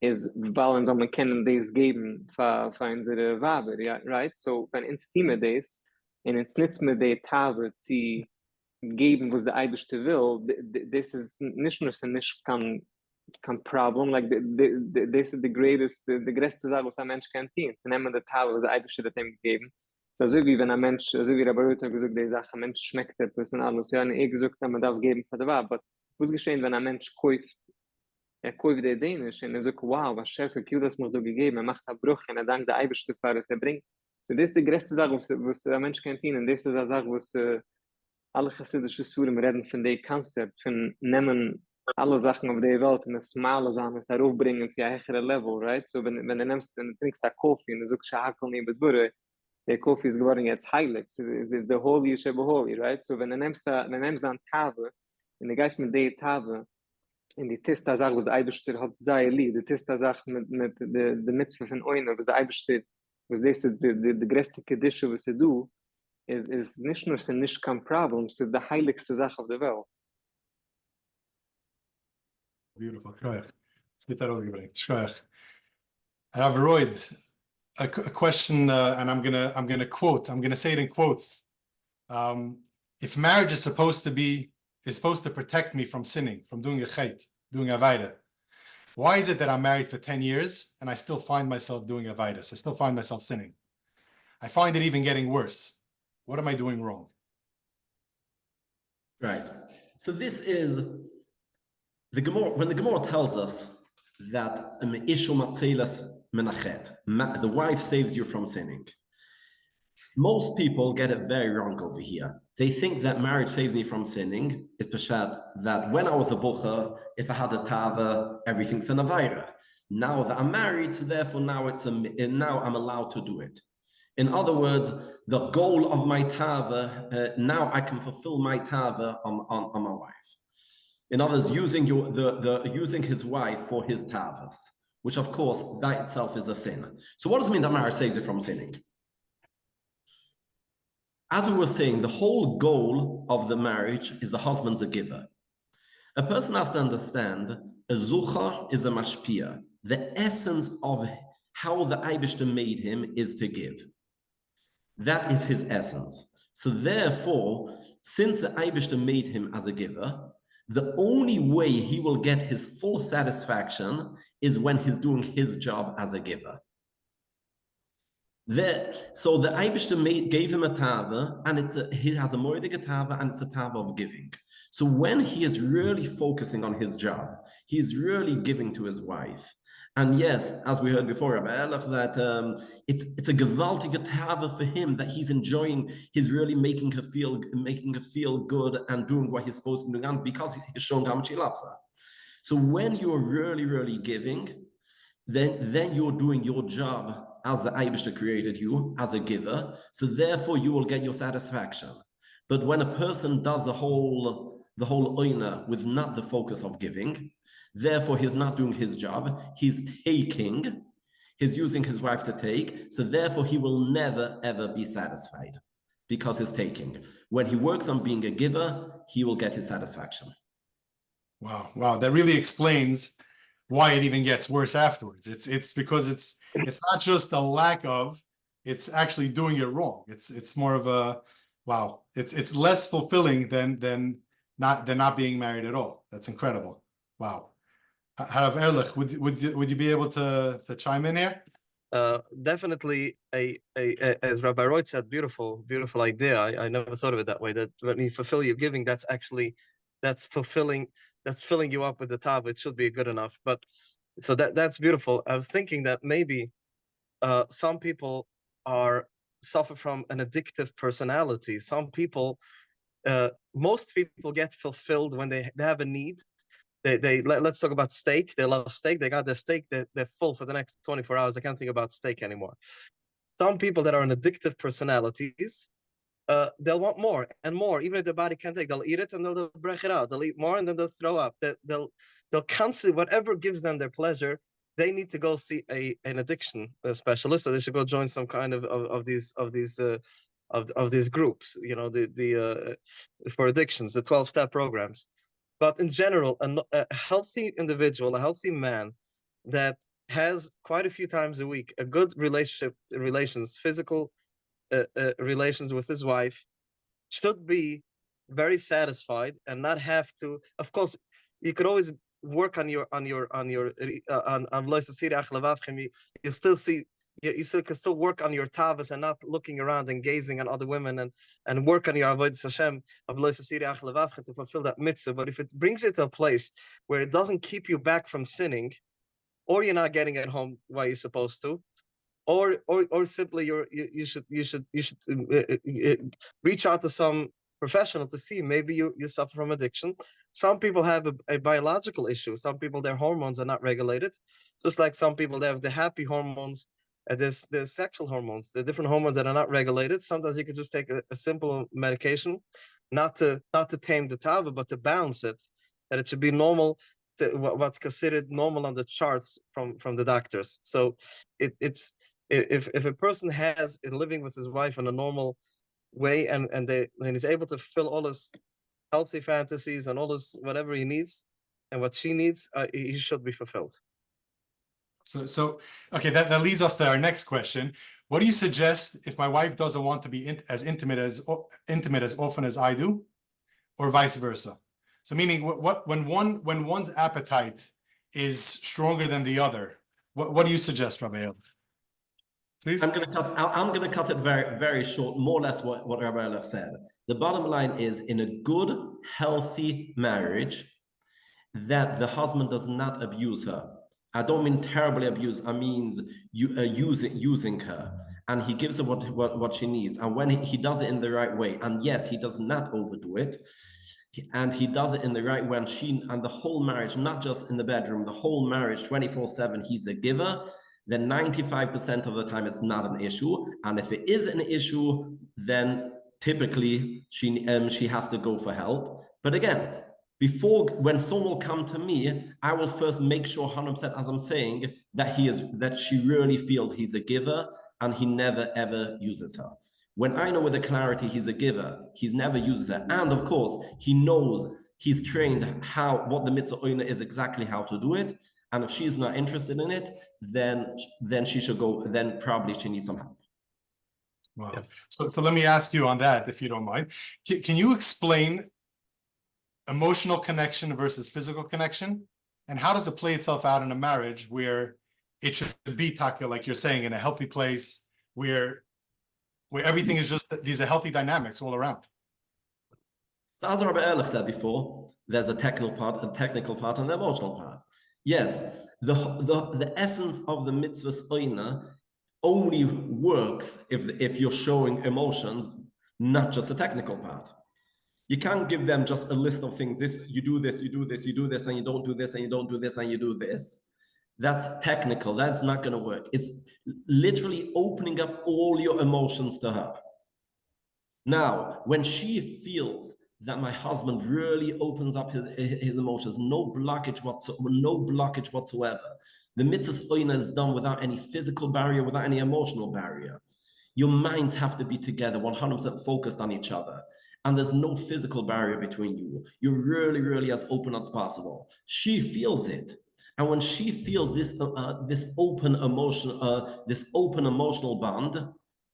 is weil uns man kennen des geben für unsere Wabe, yeah, right? So wenn ins Team des und ins nichts mit der Tave sie geben, was der Eibischte will, this is nicht nur nicht kein problem, like this is the größte Sache, was ein Mensch kann tun, zu nehmen der Tave, was der Eibischte dem geben. So wie wenn ein Mensch, so wie Rabbi Royd gesagt, die Sache, ein Mensch schmeckt etwas und alles, ja, und gesagt, man darf geben für die Wabe, aber was geschehen, wenn ein Mensch kauft der Dänisch und sagt, wow, was Chef, wie das mir so gegeben, macht einen Bruch und dankt der Eibischte für das bringt. So das ist die größte Sache, was ein Mensch kann tun, und das ist eine Sache, was alle chassidische Suren reden von dem Konzept, von nehmen alle Sachen auf der Welt und das Male sein, es heraufbringen zu einem höheren Level, right? So wenn du trinkst einen Kaffee und du sagst, Hakel neben der Burre, der Kaffee ist geworden jetzt heilig, the holy is holy, right? So wenn du nimmst einen Tave, und du gehst mit der Tave, in die Testa Sache, was der Eibischter hat sei lieb, die Testa Sache mit der Mitzvah von Oina, was der Eibischter, was das ist die größte Kedische, was du, ist nicht nur, es ist nicht kein Problem, es ist die heiligste Sache auf der Welt. Beautiful. Shkoyach. Let's get that all gebracht. Shkoyach. Rabbi Royd, a question, and I'm gonna quote. I'm gonna say it in quotes. If marriage is supposed to protect me from sinning, from doing a chait, doing avaida, why is it that I'm married for 10 years and I still find myself doing avaidas? I still find myself sinning. I find it even getting worse. What am I doing wrong? Right. So this is the Gemara. When the Gemara tells us that the wife saves you from sinning, most people get it very wrong over here. They think that marriage saves me from sinning. It's peshat that when I was a bocher, if I had a tava, everything's an avaira. Now that I'm married, so therefore now now I'm allowed to do it. In other words, the goal of my tava, now I can fulfill my tava on my wife. In other words, using using his wife for his tavas, which of course that itself is a sin. So what does it mean that marriage saves you from sinning? as we were saying, the whole goal of the marriage is the husband's a giver. A person has to understand a zucha is a mashpia. The essence of how the Eibishter made him is to give. That is his essence. So therefore, since the Eibishter made him as a giver, the only way he will get his full satisfaction is when he's doing his job as a giver. So the Eibishter gave him a tava, and he has a moedige tava, and it's a tava of giving. So when he is really focusing on his job, he's really giving to his wife. And yes, as we heard before, Rabbi Ehrlich, that it's a gewaltige tava for him, that he's enjoying, he's really making her feel good and doing what he's supposed to be doing, because he's showing how much he loves her. So when you're really, really giving, then you're doing your job as the Eibishter created you, as a giver. So therefore you will get your satisfaction. But when a person does the whole oina with not the focus of giving, therefore he's not doing his job, he's taking, he's using his wife to take, so therefore he will never ever be satisfied because he's taking. When he works on being a giver, he will get his satisfaction. Wow, that really explains why it even gets worse afterwards. It's because it's not just a lack of, it's actually doing it wrong. It's more of a wow. It's less fulfilling than not being married at all. That's incredible. Wow. Harav Ehrlich, would you be able to chime in here? Definitely as Rabbi Royd said, beautiful idea. I never thought of it that way, that when you fulfill your giving, that's filling you up with the tab. It should be good enough. But so that's beautiful. I was thinking that maybe some people suffer from an addictive personality. Some people, most people get fulfilled when they have a need. Let's talk about steak. They love steak. They got their steak. They're full for the next 24 hours. They can't think about steak anymore. Some people that are in addictive personalities, they'll want more and more, even if their body can't take. They'll eat it and they'll break it out. They'll eat more and then they'll throw up. They'll constantly, whatever gives them their pleasure, they need to go see an addiction specialist. So they should go join some kind of these groups. You know, the for addictions, the 12-step programs. But in general, a healthy individual, a healthy man that has quite a few times a week a good physical relations with his wife, should be very satisfied and not have to. Of course, you could always work on you still can still work on your tavas and not looking around and gazing on other women, and work on your avodas Hashem of to fulfill that mitzvah. But if it brings you to a place where it doesn't keep you back from sinning, or you're not getting it home while you're supposed to, or simply you should reach out to some professional to see, maybe you suffer from addiction. Some people have a biological issue. Some people, their hormones are not regulated. Just like some people, they have the happy hormones, there's sexual hormones, the different hormones that are not regulated. Sometimes you could just take a simple medication, not to tame the tava, but to balance it, that it should be normal, to what's considered normal on the charts from the doctors. So it's if a person has living with his wife in a normal way, and he's able to fulfill all his healthy fantasies and all his whatever he needs and what she needs, he should be fulfilled. So okay, that leads us to our next question. What do you suggest if my wife doesn't want to be as intimate as often as I do, or vice versa? So meaning, when one's appetite is stronger than the other, what do you suggest, Rabbi Ehrlich? Please. I'm going to cut it very, very short, more or less what Rabbi Ehrlich said. The bottom line is, in a good, healthy marriage, that the husband does not abuse her. I don't mean terribly abuse. I mean using her, and he gives her what she needs. And when he does it in the right way, and yes, he does not overdo it, and he does it in the right way, and the whole marriage, not just in the bedroom, the whole marriage, 24/7, he's a giver, then 95% of the time it's not an issue. And if it is an issue, then typically she has to go for help. But again, when someone will come to me, I will first make sure 100%, as I'm saying, that she really feels he's a giver and he never ever uses her. When I know with the clarity he's a giver, he's never uses it. And of course, he knows, he's trained what the mitzvah oina is exactly how to do it. And if she's not interested in it, then she should go, then probably she needs some help. Wow. Yes. So let me ask you on that, if you don't mind. Can you explain emotional connection versus physical connection? And how does it play itself out in a marriage where it should be, Taka, like you're saying, in a healthy place where everything is just, these are healthy dynamics all around? So as Rabbi Ehrlich said before, there's a technical part and the emotional part. Yes, the essence of the mitzvah's oina only works if you're showing emotions, not just the technical part. You can't give them just a list of things. This, you do this, you do this, you do this, and you don't do this, and you don't do this, and you do this. That's technical. That's not going to work. It's literally opening up all your emotions to her. Now, when she feels that my husband really opens up his emotions, no blockage whatsoever. The mitzvah's oina is done without any physical barrier, without any emotional barrier. Your minds have to be together, 100% focused on each other. And there's no physical barrier between you. You're really, really as open as possible. She feels it. And when she feels this open emotional bond,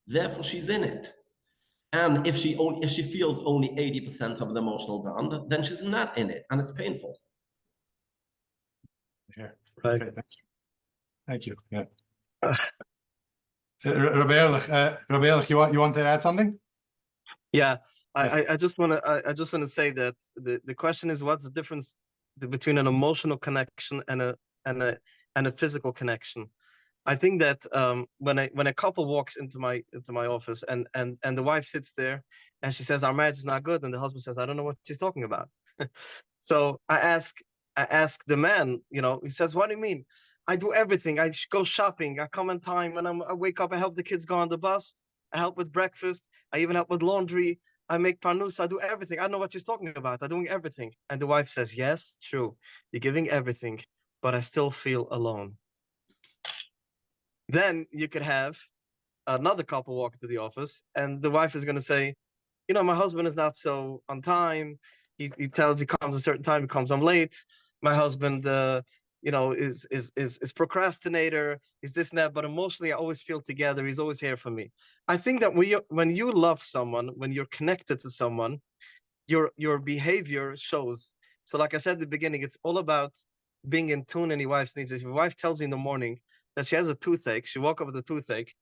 therefore she's in it. And if she feels only 80% of the emotional bond, then she's not in it, and it's painful. Yeah. Right. Okay, thank you. Yeah. Rabbi Ehrlich, you want to add something? Yeah, I just want to say that the question is, what's the difference between an emotional connection and a physical connection? I think that when a couple walks into my office and the wife sits there and she says our marriage is not good, and the husband says I don't know what she's talking about. So I ask the man, he says, what do you mean? I do everything. I go shopping. I come on time, and I wake up. I help the kids go on the bus. I help with breakfast. I even help with laundry. I make parnus. I do everything. I know what she's talking about. I'm doing everything. And the wife says, yes, true. You're giving everything, but I still feel alone. Then you could have another couple walk into the office, and the wife is going to say, my husband is not so on time. He tells he comes a certain time, he comes I'm late. My husband, is procrastinator. He's this and that, but emotionally, I always feel together. He's always here for me. I think that when you love someone, when you're connected to someone, your behavior shows. So, like I said at the beginning, it's all about being in tune in your wife's needs. If your wife tells you in the morning that she has a toothache, she woke up with a toothache,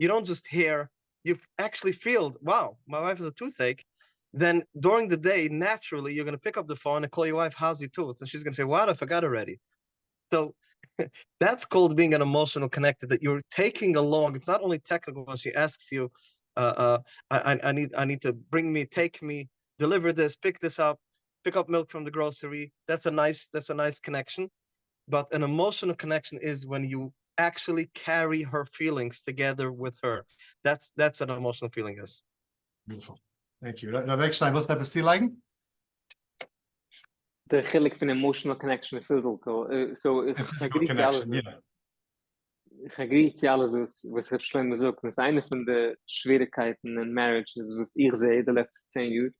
you don't just hear, you actually feel, wow, my wife has a toothache. Then during the day, naturally, you're going to pick up the phone and call your wife, how's your tooth? And she's going to say, what? I forgot already. So that's called being an emotional connected, that you're taking along. It's not only technical when she asks you, I need to take me, deliver this, pick this up, pick up milk from the grocery. That's a nice connection. But an emotional connection is when you actually carry her feelings together with her. That's an emotional feeling is. Beautiful. Thank you. Rabbi Ekstein, was dat bestie liken? The Ehrlich von emotional connection, physical. So Physical connection, yeah. Ich agree mit alles, was Shlomi sagt. Das ist eine von den Schwierigkeiten in Marriages, was ich sehe die letzten 10 Jahre.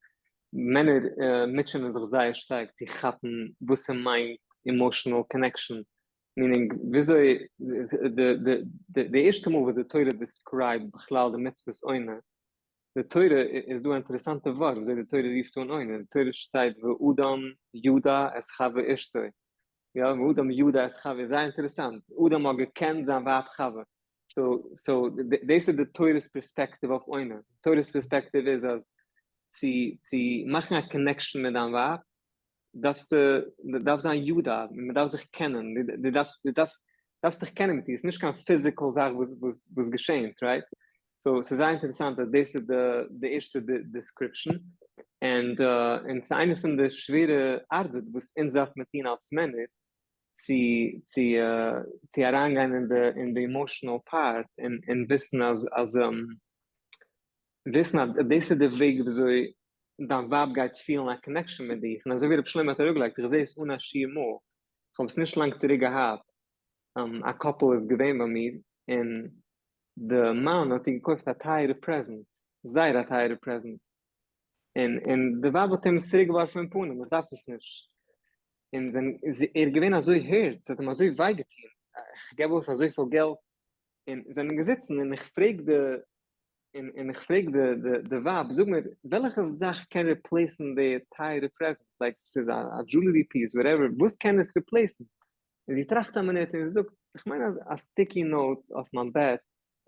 Männer mitchen sich sehr stark, sie hatten, was mein emotional connection. Meaning, wieso the erste Mal, was the Torah described, Bechlal, the mitzvahs oina, the Torah is do interessante Wort, wieso the Torah rief to oina. The Torah steht, Udam, Juda, es have ishtoi. Ja, Udam, Juda, es have, sehr interessant. Udam har gekannt, sein Wab have. So this is the Torah's perspective of oina. Torah's perspective is as, sie machen a connection mit einem Wab, darfst sein Juda, man darf sich kennen, du darfst dich kennen mit dir, es ist nicht kein physical Sache, was geschehen, right? So es ist sehr interessant, dass das ist die erste description, und es ist eine von der schweren Arbeit, was insaf mit ihnen als Männer, sie herangehen in the emotional part, und wissen wissen, das ist der Weg, wieso dann Wab geht viel nach Connection mit dich. Und also wie der Shlomi hat gesagt, ich sehe es unaschiemo. Ich habe es nicht lang zurück gehabt. A couple ist gewesen bei mir, und der Mann hat gekauft ein teure Present. sei dat Teire present. En de Wab hat ihm zurückgeworfen in Pune, man darf es nicht. En gewinnt so hört, es hat ihm so weigetein. Ich gebe uns so viel Geld. En zijn gesetzen, en ich frage de Wab, sag mir, welche Sache kann replacen the Teire present? Like, this is a jewelry piece, whatever. Was kann es replacen? En sie tracht an mir nicht, en sie sagt, ich meine, a sticky note of my bed,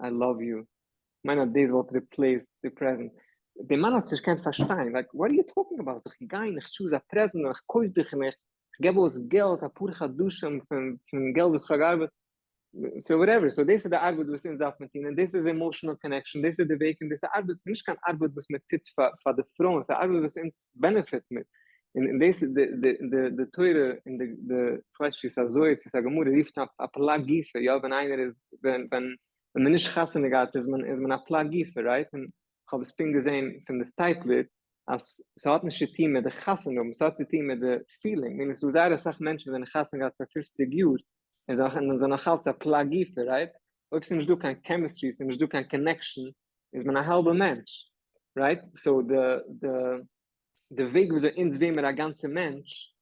I love you. Ich meine, this will replace the present. Der Mann hat sich kein verstehen. Like, what are you talking about? Ich gehe, ich choose a present, ich kaufe dich nicht, ich gebe uns Geld, a pure Duschen von Geld, das ich gearbeitet. So whatever. So this is the Arbeit, was in Zafmatin, and this is emotional connection, this is the way, and this is Arbeit, nicht kein Arbeit, was mit tit for the throne, so Arbeit, was ins benefit mit. And this is the Teure, in the question, so it's a gemur, rieft a plagife, ja, wenn einer ist, wenn man nicht chassene geht, ist man a plagife, right? And ich habe es bin gesehen, von der Title, als so hat nicht Team mit der Chassenum, so hat sie Team mit der Feeling. Wenn es so sei, dass auch Menschen, wenn eine Chassen geht für 50 Jahre, is auch in so einer Chalza plagife, right? Ob sie nicht du kein Chemistry, sie nicht du kein Connection, ist man ein halber Mensch, right? So the Weg, wie so ins wem der ganze Mensch,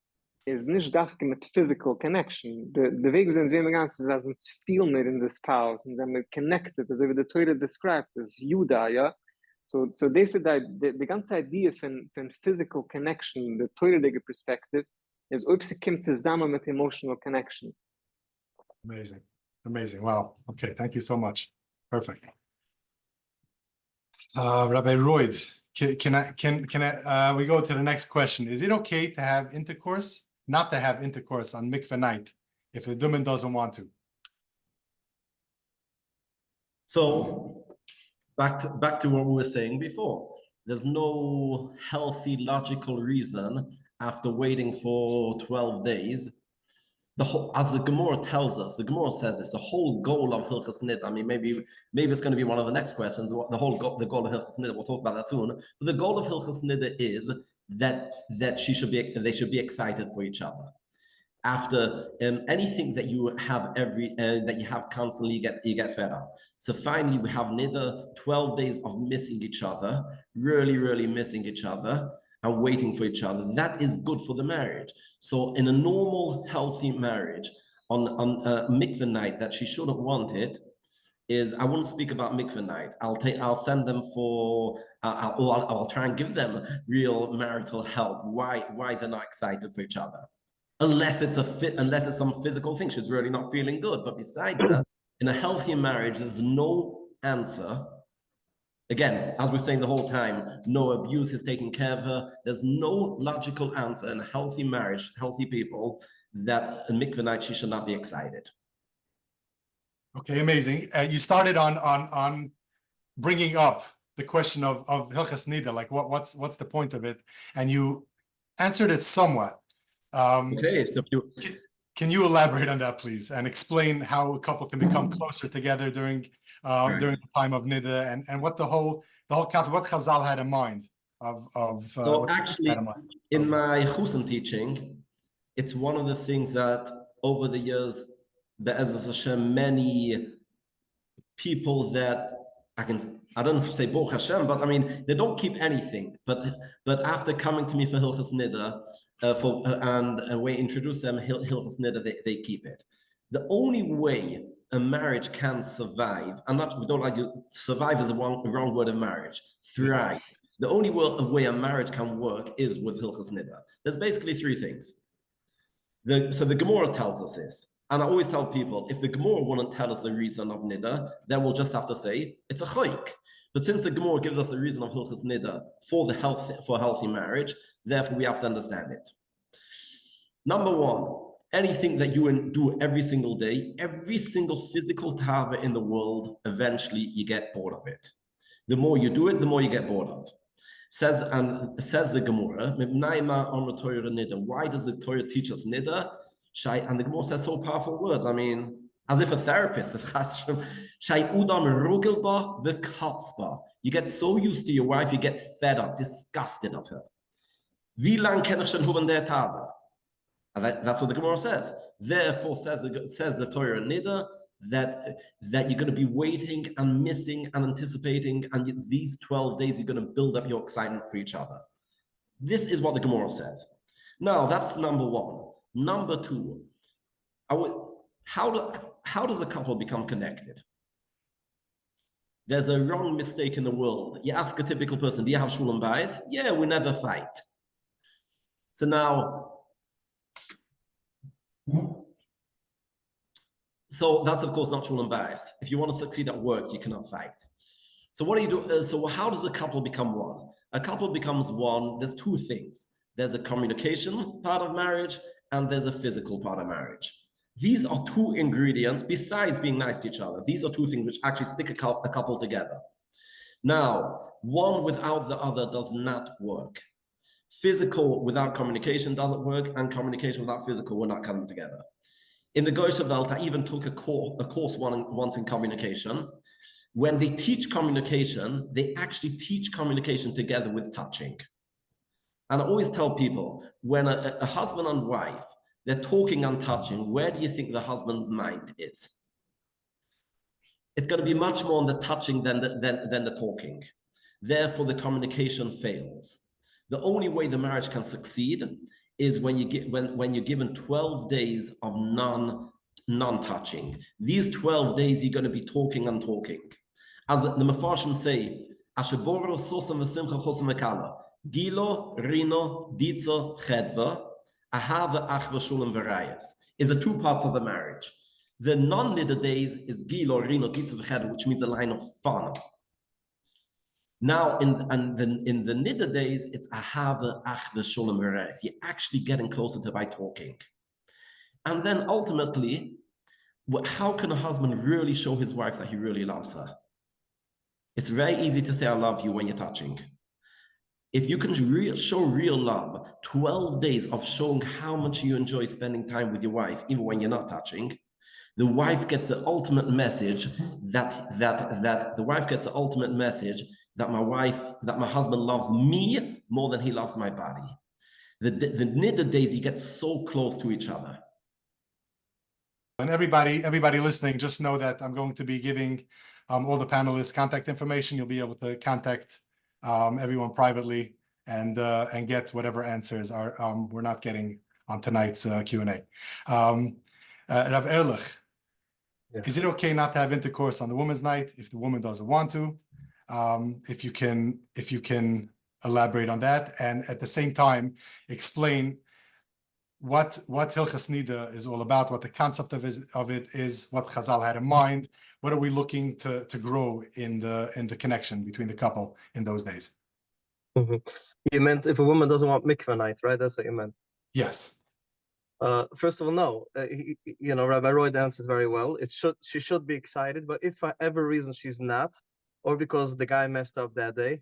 ist nicht dafke mit physical connection. The Weg, wie so ins wem der ganze, ist, als uns viel mehr in this pause, und dann mit connected, also wie der Teure described, as Judah, ja? So this is the ganze Idee von physical connection, the Teure perspective, ist, ob sie kommt zusammen mit emotional connection. Amazing. Wow. Okay, thank you so much. Perfect. Rabbi Royd, can I we go to the next question? Is it okay to have intercourse, not to have intercourse on mikveh night if the dumen doesn't want to? So back to what we were saying before. There's no healthy, logical reason after waiting for 12 days. As the Gemara tells us, the Gemara says it's the whole goal of Hilchos Niddah. I mean, maybe it's going to be one of the next questions. The goal of Hilchos Niddah. We'll talk about that soon. But the goal of Hilchos Niddah is that they should be excited for each other. After anything that you have that you have constantly, you get fed up. So finally, we have Niddah, 12 days of missing each other, really missing each other, and waiting for each other. That is good for the marriage. So in a normal, healthy marriage, on mikveh night that she shouldn't want it, is I wouldn't speak about mikveh night. I'll send them for, I'll try and give them real marital help. Why they're not excited for each other, unless it's some physical thing. She's really not feeling good. But besides that, in a healthy marriage, there's no answer. Again, as we're saying the whole time, no abuse is taking care of her. There's no logical answer in a healthy marriage, healthy people, that in mikveh night she should not be excited. Okay, amazing. You started on bringing up the question of Hilchos Niddah, like what's the point of it, and you answered it somewhat. Okay, so can you elaborate on that, please, and explain how a couple can become closer together during the time of Niddah, and what the whole concept, what Chazal had in mind so actually in my Chusen teaching, it's one of the things that over the years, Be'ezus Hashem, many people that I don't say Baruch Hashem, but I mean they don't keep anything. But after coming to me for Hilchos Niddah, and we introduce them Hilchos Niddah, they keep it. The only way a marriage can survive, we don't like to survive is the wrong word of marriage. Thrive. The only way a marriage can work is with Hilchos Niddah. There's basically three things. So the Gemara tells us this. And I always tell people, if the Gemara wouldn't tell us the reason of Niddah, then we'll just have to say it's a chayk. But since the Gemara gives us the reason of Hilchos Niddah for a healthy marriage, therefore we have to understand it. Number one, anything that you do every single day, every single physical tava in the world, eventually you get bored of it. The more you do it, the more you get bored of. Says the Gemara, why does the Torah teach us Niddah? And the Gemara says so powerful words. I mean, as if a therapist, you get so used to your wife, you get fed up, disgusted of her. That's what the Gemara says. Therefore, says the Torah Niddah, that you're going to be waiting and missing and anticipating, and these 12 days you're going to build up your excitement for each other. This is what the Gemara says. Now, that's number one. Number two, how does a couple become connected? There's a wrong mistake in the world. You ask a typical person, do you have shul and bayis? Yeah, we never fight. So now, so that's of course not shul and bayis. If you want to succeed at work, you cannot fight. So what do you do? So how does a couple become one? A couple becomes one. There's two things. There's a communication part of marriage and there's a physical part of marriage. These are two ingredients, besides being nice to each other. These are two things which actually stick a couple together. Now, one without the other does not work. Physical without communication doesn't work, and communication without physical will not come together. In the Goisha Welt, I even took a course once in communication. When they teach communication, they actually teach communication together with touching. And I always tell people, when a husband and wife, they're talking and touching, where do you think the husband's mind is? It's going to be much more on the touching than the talking. Therefore, the communication fails. The only way the marriage can succeed is when you're given 12 days of non-touching. These 12 days, you're going to be talking and talking. As the Mefarshim say, Asheboro sosam v'simcha chosam v'kala, gilo, rino, ditzo, chedva, ahava, achva, shulam, v'rayas, is the two parts of the marriage. The non-niddah days is gilo, rino, ditzo, v'chedva, which means a line of fun. Now, in the niddah days, it's ahava, achva, shulam, v'rayas. You're actually getting closer to by talking. And then ultimately, how can a husband really show his wife that he really loves her? It's very easy to say, I love you when you're touching. If you can show real love, 12 days of showing how much you enjoy spending time with your wife, even when you're not touching, the wife gets the ultimate message that my husband loves me more than he loves my body. The niddah days, you get so close to each other. And everybody listening, just know that I'm going to be giving all the panelists contact information. You'll be able to contact everyone privately and get whatever answers we're not getting on tonight's Q&A. Rav Ehrlich, Yes. Is it okay not to have intercourse on the women's night if the woman doesn't want to? If you can elaborate on that, and at the same time explain what Hilchos Niddah is all about, what the concept of it is, what Chazal had in mind. What are we looking to grow in the connection between the couple in those days? Mm-hmm. You meant if a woman doesn't want mikveh night, right? That's what you meant. Yes. First of all, no. Rabbi Royd answered very well. She should be excited, but if for every reason she's not, or because the guy messed up that day,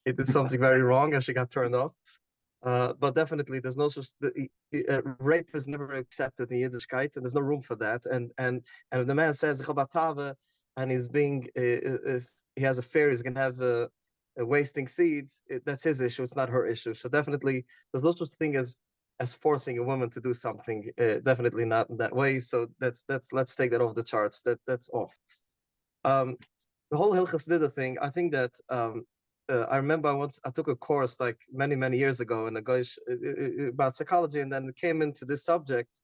he did something very wrong and she got turned off. But definitely, there's no such rape is never accepted in Yiddishkeit, and there's no room for that. And if the man says and he's being if he has a fear, he's gonna have a wasting seeds. That's his issue. It's not her issue. So definitely, there's no such thing as forcing a woman to do something. Definitely not in that way. So let's take that off the charts. That's off. The whole Hilchos Niddah thing. I think that. I remember I took a course like many years ago in the Goish about psychology, and then it came into this subject,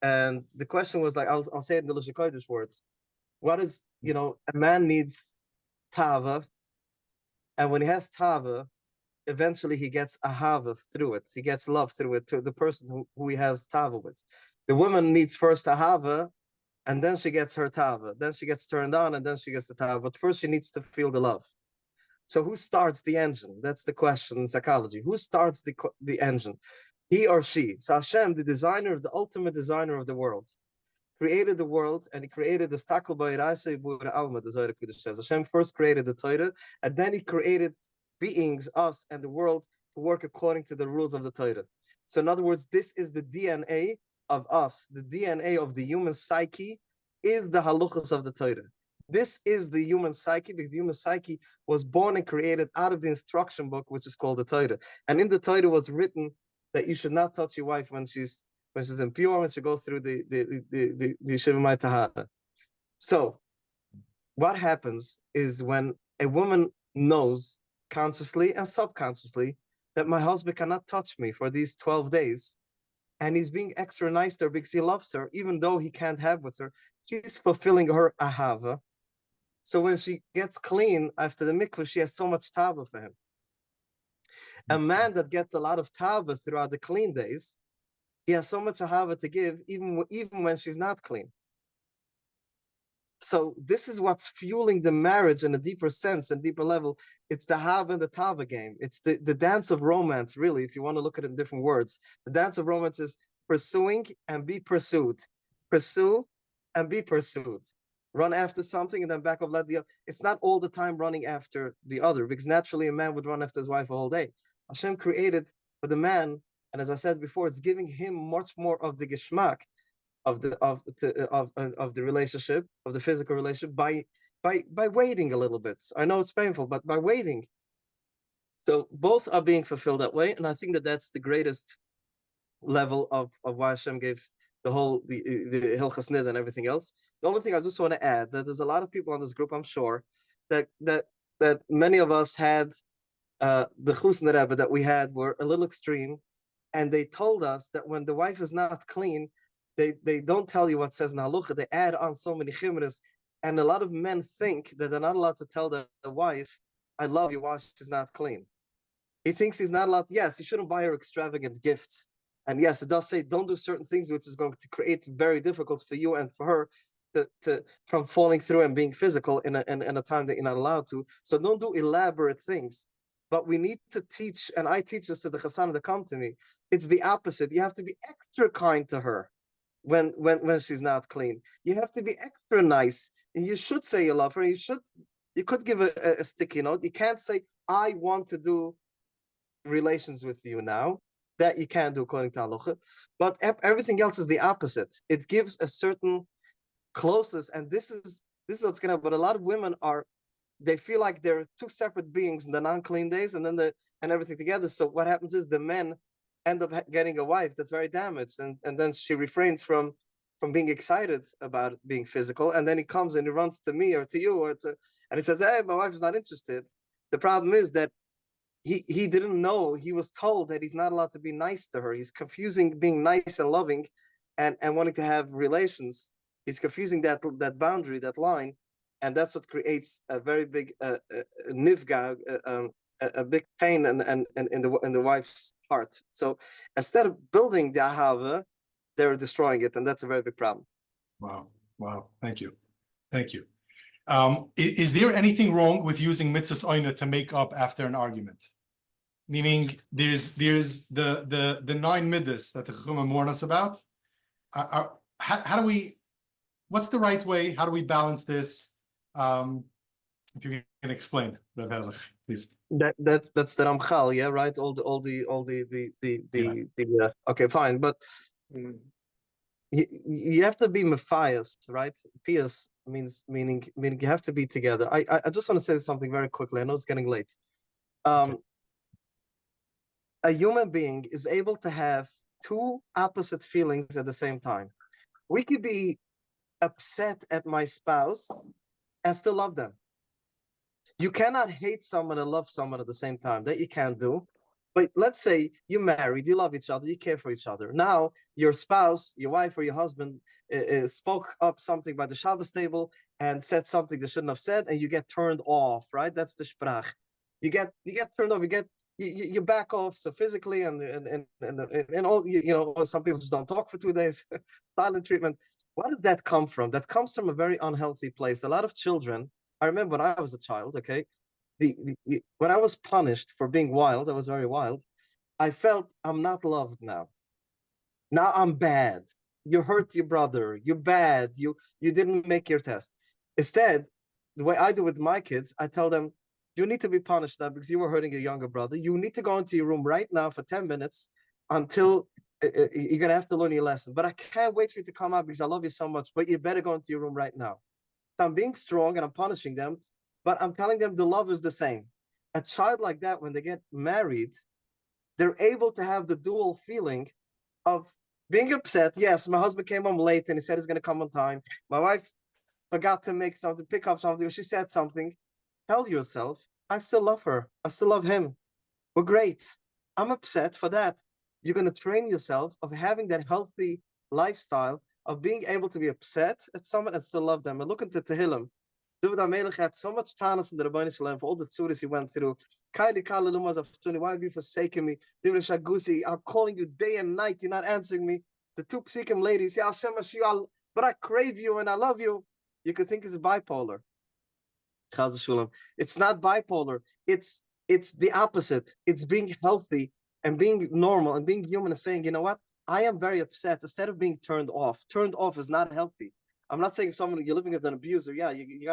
and the question was like, I'll say it in the Lush Kodesh words. What is, a man needs tava, and when he has tava, eventually he gets ahava through it. He gets love through it to the person who he has tava with. The woman needs first ahava, and then she gets her tava. Then she gets turned on, and then she gets the tava. But first she needs to feel the love. So who starts the engine? That's the question in psychology. Who starts the engine? He or she. So Hashem, the ultimate designer of the world, created the world, and he created the stakel ba'iraisa b'ura alma, the Zohar Kodesh says. Hashem first created the Torah, and then he created beings, us, and the world to work according to the rules of the Torah. So in other words, this is the DNA of us. The DNA of the human psyche is the halachos of the Torah. This is the human psyche, because the human psyche was born and created out of the instruction book, which is called the Theta. And in the Theta was written that you should not touch your wife when she's impure, when she goes through the Shivamai Tahara. So what happens is when a woman knows consciously and subconsciously that my husband cannot touch me for these 12 days, and he's being extra nice to her because he loves her, even though he can't have with her, she's fulfilling her ahava. So when she gets clean after the mikvah, she has so much tava for him. A man that gets a lot of tava throughout the clean days, he has so much ahava to give, even when she's not clean. So this is what's fueling the marriage in a deeper sense and deeper level. It's the Hava and the Tava game. It's the dance of romance, really, if you want to look at it in different words. The dance of romance is pursuing and be pursued. Pursue and be pursued. Run after something and then back off. It's not all the time running after the other, because naturally a man would run after his wife all day. Hashem created for the man, and as I said before, it's giving him much more of the geschmack of the relationship, of the physical relationship, by waiting a little bit. I know it's painful, but by waiting. So both are being fulfilled that way, and I think that that's the greatest level of why Hashem gave the whole the Hilchos Niddah and everything else. The only thing I just want to add, that there's a lot of people on this group, I'm sure, that many of us had the Chus Rebbe that we had were a little extreme, and they told us that when the wife is not clean, they don't tell you what says in Halacha. They add on so many chimras, and a lot of men think that they're not allowed to tell the wife, "I love you," while she's not clean. He thinks he's not allowed. Yes, he shouldn't buy her extravagant gifts, and yes, it does say don't do certain things, which is going to create very difficult for you and for her to from falling through and being physical in a time that you're not allowed to. So don't do elaborate things. But we need to teach, and I teach this to the chassan that come to me. It's the opposite. You have to be extra kind to her when she's not clean. You have to be extra nice. You should say you love her. You could give a sticky note. You can't say, I want to do relations with you now. That you can't do according to halacha. But everything else is the opposite. It gives a certain closeness, and this is what's gonna. But a lot of women they feel like they're two separate beings in the non-clean days, and then and everything together. So what happens is the men end up getting a wife that's very damaged, and then she refrains from being excited about being physical, and then he comes and he runs to me or to you and he says, "Hey, my wife is not interested." The problem is that he didn't know. He was told that he's not allowed to be nice to her. He's confusing being nice and loving and wanting to have relations. He's confusing that boundary, that line, and that's what creates a very big nifga, a big pain in the wife's heart. So instead of building the ahava, they're destroying it, and that's a very big problem. Wow. Thank you. Is there anything wrong with using mitzvahs oina to make up after an argument? Meaning, there's the 9 middas that the Chumah warn us about. How do we? What's the right way? How do we balance this? If you can explain, Rabbi Ehrlich, please. That's the Ramchal, yeah, right? All the okay, fine, but you have to be mafias, right? Pious meaning you have to be together. I just want to say something very quickly. I know it's getting late. Okay. A human being is able to have two opposite feelings at the same time. We could be upset at my spouse and still love them. You cannot hate someone and love someone at the same time. That you can't do. But let's say you're married, you love each other, you care for each other. Now your spouse, your wife or your husband spoke up something by the Shabbos table and said something they shouldn't have said, and you get turned off, right? That's the sprach. You get turned off. You back off. So physically and all, some people just don't talk for 2 days. Silent treatment. Where does that come from? That comes from a very unhealthy place. A lot of children. I remember when I was a child. Okay. When I was punished for being wild, I was very wild. I felt I'm not loved now. Now I'm bad. You hurt your brother. You're bad. You didn't make your test. Instead, the way I do with my kids, I tell them, you need to be punished now because you were hurting your younger brother. You need to go into your room right now for 10 minutes until you're going to have to learn your lesson. But I can't wait for you to come out because I love you so much. But you better go into your room right now. So I'm being strong and I'm punishing them. But I'm telling them the love is the same. A child like that, when they get married, they're able to have the dual feeling of being upset. Yes, my husband came home late and he said he's going to come on time. My wife forgot to make something, pick up something, or she said something, tell yourself, I still love her. I still love him. We're great. I'm upset for that. You're going to train yourself of having that healthy lifestyle of being able to be upset at someone and still love them. And look at the Tehillim. David HaMelech had so much taharas in the Rabbonim Shalom for all the tznius he went through. Kaili Kala Lumas of Tuni, why have you forsaken me? David Shagusi, I'm calling you day and night. You're not answering me. The two psikim ladies, yeah, Hashem, but I crave you and I love you. You could think it's bipolar. It's not bipolar. It's the opposite. It's being healthy and being normal and being human and saying, you know what? I am very upset. Instead of being turned off. Turned off is not healthy. I'm not saying someone you're living with an abuser. Yeah, you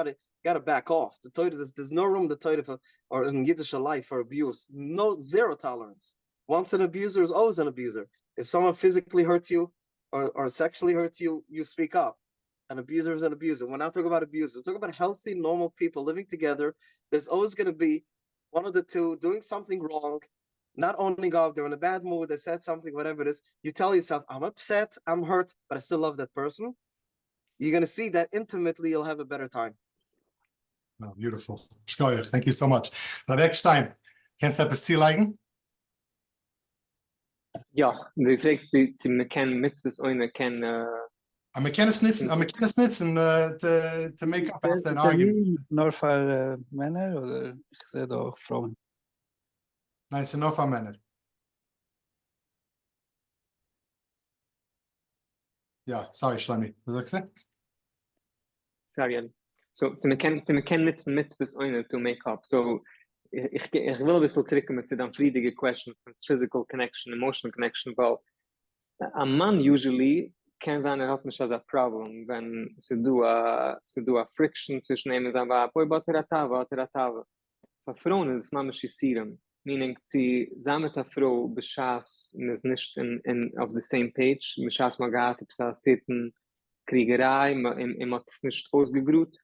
gotta back off. The Torah, there's no room in the Torah for, or in Yiddish life for abuse. No, zero tolerance. Once an abuser is always an abuser. If someone physically hurts you or sexually hurts you, you speak up. An abuser is an abuser. We're not talking about abusers. We're talking about healthy, normal people living together. There's always going to be one of the two doing something wrong, not owning up. They're in a bad mood. They said something, whatever it is. You tell yourself, I'm upset, I'm hurt, but I still love that person. You're going to see that intimately you'll have a better time. Oh, beautiful. Thank you so much. Rabbi Ekstein, kannst du etwas zielegen? Ja, du fragst, die kennen Mitzvahs ohne kennen. I'm a nutzen to make up after an argument. Nur für Männer oder ich sehe da auch Frauen? Nein, es sind nur für Männer. Ja, sorry, Shlomi. Was sagst du? Sorry. So, zu mir kennen Mitzvahs ohne to make up. So, ich will ein bisschen zurückkommen zu den friedige question von physical connection, emotional connection, weil a man usually kann sein, hat nicht als a problem, wenn sie do a friction zwischen ihm und sagen, boi, bateratava. Für Frauen ist es mamisch isieren, meaning sie sein mit der Frau beschaß und ist nicht auf the same page, beschaß magat, beschaß sitten Kriegerei, im hat es nicht ausgegrut,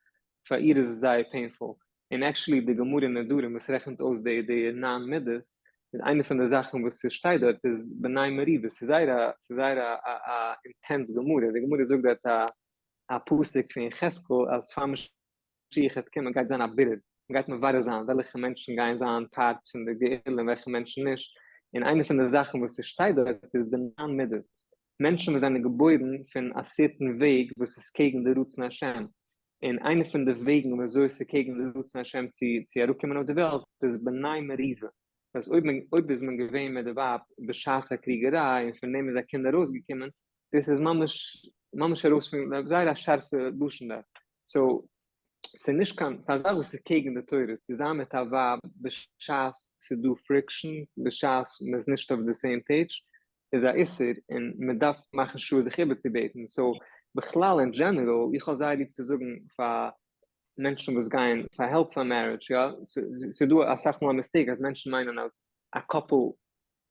für ihr ist es sehr painful. And actually, the Gemur in the Durim, was rechnet aus the Naam Middes, und eine von der Sachen, was sie steht dort, ist Benai Mariv. Es ist eine intense Gemur. Die Gemur sagt, dass a Pusik von Cheskel, als Mashiach hat kommen, geht sein abbildet. Geht man weiter sein, welche Menschen gehen sein, Part von der Gehirn, welche Menschen nicht. Und eine von der Sachen, was sie steht dort, ist der Naam Middes. Menschen mit seinen Gebäuden von a certain Weg, was ist gegen die Roots nach Hashem. In eine von den Wegen, wo so ist gegen die Roots nach Hashem zu herumkommen auf die Welt, ist Benai Mariva. Das ob ist man gewähnt mit der Wab, beschaßer Kriegerei, und von dem ist der Kinder rausgekommen, das ist mamisch herausfinden, sei das scharfe Duschen da. So, sie nicht kann, sie sagt, was ist gegen die Teure, zusammen mit der Wab, beschaß, sie do friction, beschaß, man ist nicht auf the same page, ist Isser, und man darf machen Schuhe, sich über zu beten. So, Bechlal in general, ich habe sehr lieb zu sagen, für Menschen, die gehen, für Help for Marriage, ja, sie do a sach mal mistake, als Menschen meinen, als a couple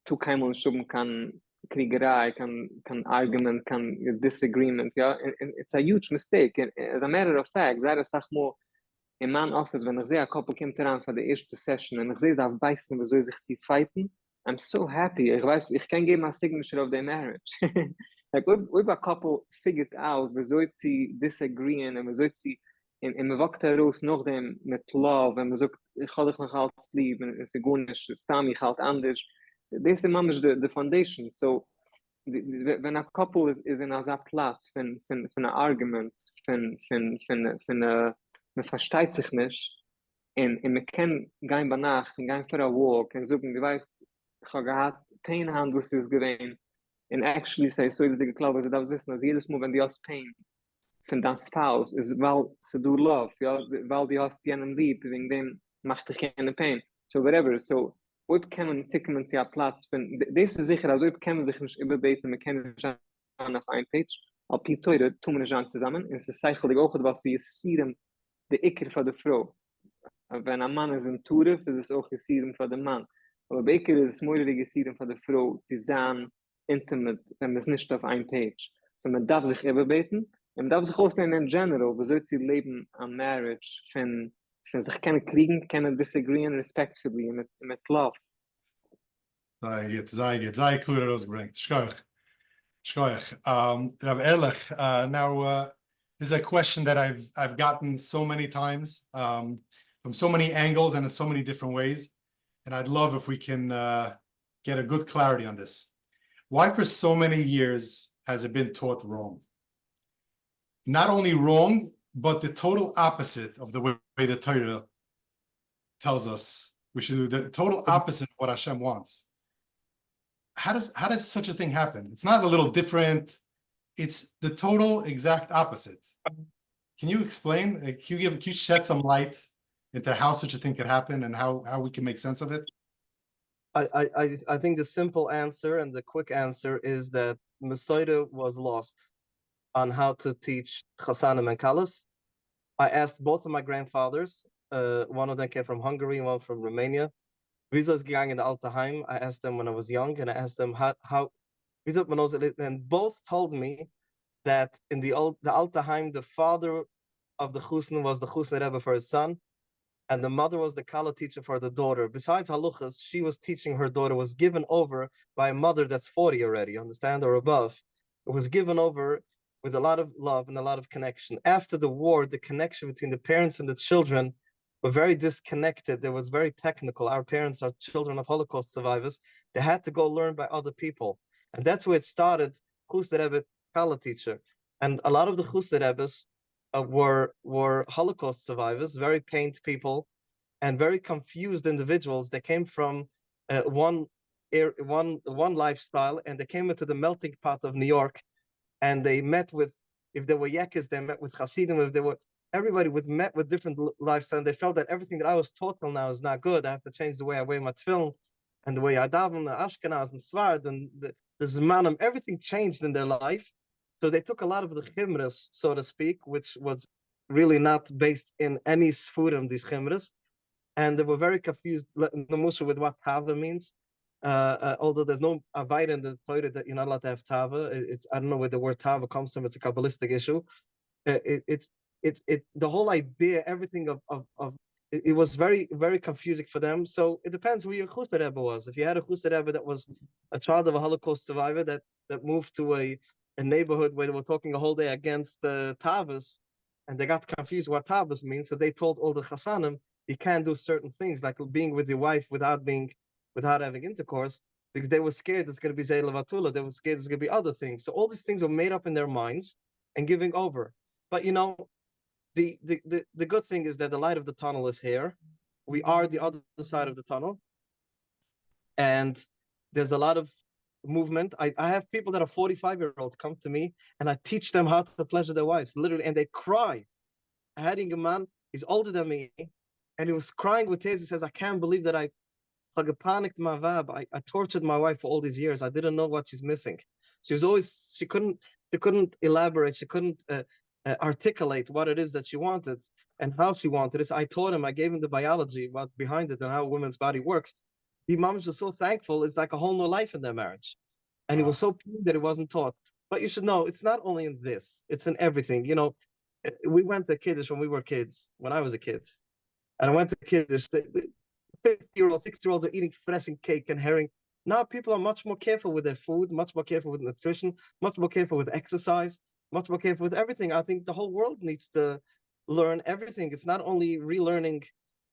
zu keinem und schuben kann Kriegerei, kann Argument, kann Disagreement, ja, and it's a huge mistake, and as a matter of fact, that sag mal, in meinem Office, wenn ich sehe, a couple kommt heran für die erste Session, und ich sehe, sie beißen, wie soll sich sie fighten, I'm so happy, ich weiß, ich kann geben a signature of their marriage. Like, if a couple figured out, wie soll sie disagreeen, und wie soll sie in me wakt heraus noch dem mit love, und man sagt, ich habe dich noch halt lieb, und es ist gut nicht, es ich halt anders. Das ist manchmal the foundation. So, wenn a couple is in a Platz von a argument, von man versteht sich nicht, und man kann gehen bei Nacht, und gehen für a walk, und sagen, du weißt, ich habe gehabt, Pain hand, was ist gewesen, and actually say, so ist die geklaut, also darfst wissen, dass jedes Mal, wenn die hast Pain, von deinem Spouse, ist, weil sie do love, ja, weil die hast jenen lieb, wegen dem macht dich keine Pain. So whatever, so, ob kann man zicken zu einem Platz, wenn, das ist sicher, also ob kann man sich nicht überbeten, man kann nicht auf ein Page, aber die Teure tun wir nicht zusammen, und es ist sicherlich auch, was sie sieren, der Iker von der Frau. Wenn ein Mann ist in Turef, ist es auch sieren von dem Mann. Aber bei Iker ist es moeilijk sieren von der Frau, sie sein intimate, wenn man es nicht auf ein Page. So man darf sich überbeten, und man darf sich ausnehmen in general, wie soll sie leben an Marriage, wenn sich keine kriegen, keine disagreeen respectfully, mit love. Sei klar rausgebracht. Schkoich. Rabbi Ehrlich, now, is a question that I've gotten so many times from so many angles and in so many different ways, and I'd love if we can get a good clarity on this. Why for so many years has it been taught wrong? Not only wrong, but the total opposite of the way the Torah tells us we should do, the total opposite of what Hashem wants. How does such a thing happen? It's not a little different. It's the total exact opposite. Can you explain? Can you shed some light into how such a thing could happen and how we can make sense of it? I think the simple answer and the quick answer is that Messiah was lost on how to teach Chasanim and Kalas. I asked both of my grandfathers. One of them came from Hungary and one from Romania. Wieso is gegangen in the Altaheim? I asked them when I was young, and I asked them how and both told me that in the Altaheim, the father of the Chusn was the Chusn Rebbe for his son, and the mother was the Kala teacher for the daughter. Besides halachos, she was teaching her daughter, was given over by a mother that's 40 already, understand, or above. It was given over with a lot of love and a lot of connection. After the war, the connection between the parents and the children were very disconnected. It was very technical. Our parents are children of Holocaust survivors. They had to go learn by other people. And that's where it started, Chus Rebbe, Kala teacher. And a lot of the Chus Rebbes were Holocaust survivors, very pained people, and very confused individuals. They came from one lifestyle, and they came into the melting pot of New York, and they met with, if they were Yekis, they met with Hasidim. If they were, everybody met with different lifestyle, and they felt that everything that I was taught till now is not good. I have to change the way I wear my tefillin, and the way I daven, the Ashkenaz and Svard, and the Zmanim, everything changed in their life. So they took a lot of the chimras, so to speak, which was really not based in any sfurim, these chimras, and they were very confused with what tava means. Although there's no avaida in the Torah that you're not allowed to have tava. I don't know where the word tava comes from. It's a kabbalistic issue. The whole idea, everything of it was very, very confusing for them. So it depends who your Chus Rebbe was. If you had a Chus Rebbe that was a child of a Holocaust survivor that moved to a neighborhood where they were talking a whole day against Tavas, and they got confused what Tavas means, so they told all the Chasanim, you can't do certain things, like being with your wife without having intercourse, because they were scared it's going to be Zeh Levatula, they were scared it's going to be other things. So all these things were made up in their minds and giving over. But you know, the good thing is that the light of the tunnel is here. We are the other side of the tunnel, and there's a lot of movement. I have people that are 45-year-olds come to me, and I teach them how to pleasure their wives, literally, and they cry. I had a man, he's older than me, and he was crying with tears. He says, I can't believe that I panicked my vab. I tortured my wife for all these years. I didn't know what she's missing. She couldn't elaborate. She couldn't articulate what it is that she wanted and how she wanted it. I taught him, I gave him the biology, what behind it and how a woman's body works. He moms was so thankful. It's like a whole new life in their marriage. And he was so pleased that it wasn't taught. But you should know, it's not only in this, it's in everything. You know, we went to Kiddush when we were kids, when I was a kid. And I went to Kiddush. The 50-year-olds, 60-year-olds are eating fressing cake and herring. Now people are much more careful with their food, much more careful with nutrition, much more careful with exercise, much more careful with everything. I think the whole world needs to learn everything. It's not only relearning.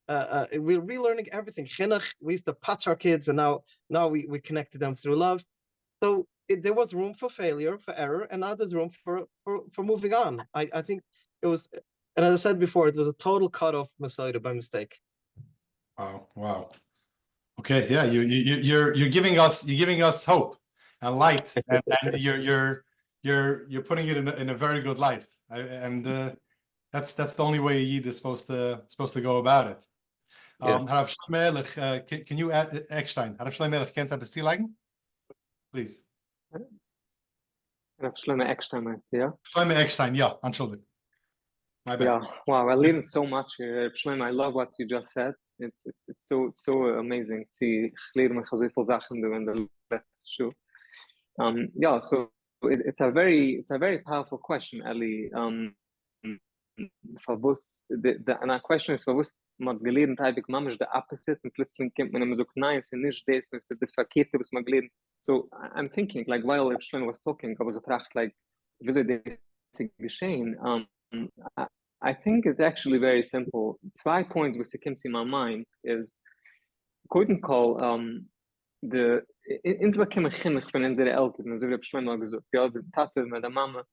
We're relearning everything. Chinuch, we used to patch our kids, and now we connected them through love. So there was room for failure, for error, and now there's room for moving on. I think it was, and as I said before, it was a total cut off Messiah by mistake. Wow. Okay, yeah, you're giving us hope and light, and you're putting it in a very good light, that's the only way a Yid is supposed to go about it. Harav Shlomi Ehrlich, can you add Ekstein? Harav Shlomi Ehrlich, kannst du etwas zielegen? Please. Harav Shlomi Ekstein, yeah? Shlomi Ekstein, yeah, entschuldigung. My bad. Yeah, wow, I learned so much here. Shlomi, I love what you just said. It's so amazing. Ich lerne mich so viele Sachen in der letzten Show. Yeah, so it's a very powerful question, Eli. And our question is, was man gelernt habe, man ist the opposite, and plötzlich kommt man immer so, nein, es ist nicht das, es ist das Verkehrte, was man gelernt. So I'm thinking, like, while Shlomi was talking, aber getracht, like, wieso das ist geschehen? I, I think it's actually very simple. 2 points which comes in my mind is, couldn't call the ins wir kommen chinnich von unsere Eltern, so wie Shlomi mal gesagt, ja, der Tate mit der Mama.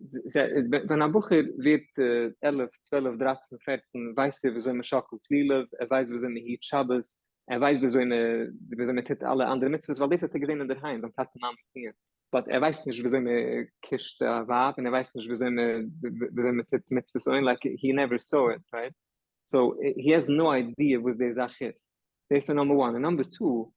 Wenn ein Bucher wird 11, 12, 13, 14, weiß er, wieso man Schakelt Lila, weiß, wieso man Hiet Shabbos, weiß, wieso man tut alle andere Mitzvahs, weil das hat gesehen in der Heim, so Tate Mama ziehen. But weiß nicht, wieso man kischt Wab, und weiß nicht, wieso man tut Mitzvahs on, like he never saw it, right? So he has no idea what the Sache is. That's number one. And number two,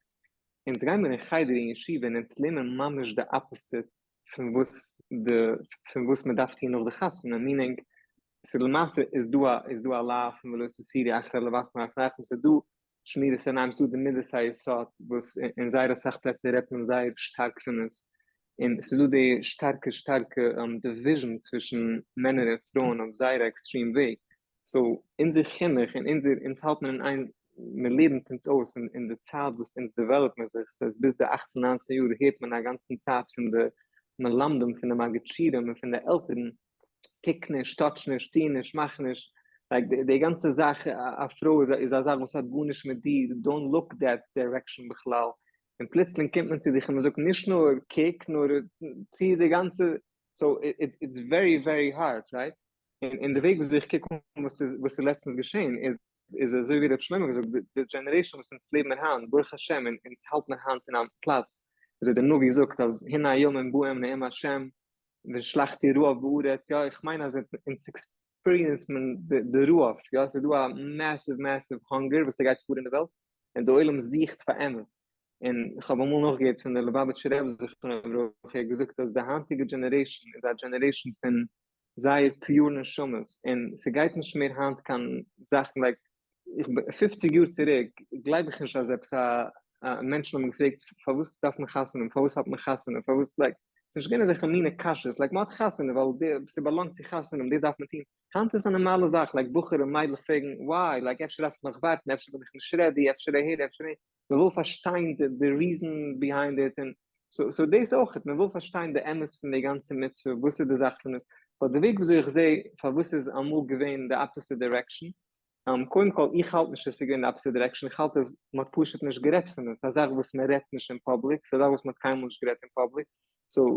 in Zreimen Chayder in Yeshiva, and it's lemon mamish the opposite from what's me daft hier noch de Chassen, meaning, so the master is do a laugh, and we'll see the achar levach ma afnach, so do Shmire Sanam, do the middle-side sort, was in Zaira Sachplätze reppen, Zaira stark finnes, and so do the starke division zwischen Männern und Frauen auf Zaira extreme way. So in sich himmig and ins halt man ein leben ins aus in der Zeit was ins development sich bis der 18 19 Jahre hebt man eine ganze Zeit von der Landung von der Magachidem und von der Eltern kickne stotchne stehne machen nicht like die ganze Sache a Frau ist a Sache was hat gunisch mit die don't look that direction beglau und plötzlich kommt man zu dich immer so nicht nur kick nur die ganze so it's very very hard, right? In der Weg, wo sich gucken, was letztens geschehen ist so wie der Shlomi gesagt, the generation was ins Leben in Hand, Baruch Hashem, ins Halten in Hand in einem Platz. Also der Nubi sagt, als Hina Yom in Buem, Ne'em Hashem, wenn schlacht die Ruhe beurdet, ja, ich meine, also ins Experience man the Ruhe, ja, also du a massive hunger, was geht gut in der Welt, und der Oilem Sicht für Emes. Und ich habe mal noch gehört von der Lubavitcher Rebbe, ich habe gesagt, dass die heutige Generation ist eine Generation von sei pure Schummes. Und sie geht nicht mehr Hand kann Sachen, like, 50 Jahre zurück, glaube ich nicht, als ob es Menschen haben gefragt, verwusst darf man chassen, und verwusst hat man chassen, und verwusst, like, es ist nicht sich an meine Kasches, like, man hat chassen, weil sie belangt sich chassen, und das darf man tun. Hand ist eine normale Sache, like, Bucher und Meidlich fragen, why? Like, efter darf noch warten, efter bin ich nicht ready, efter hier, efter hier. Man will verstehen the reason behind it, and so das auch, man will verstehen the MS von der ganzen Mitzvah, wusste die Sache ist. Aber der Weg, wo ich sehe, verwusst ist amul gewesen, the opposite direction. Kein Call, ich halte nicht, dass ich in the opposite direction. Ich halte, dass man pushet nicht gerät von uns. Das ist was man rett nicht in public. So das, was man kein Mensch gerät in public. So,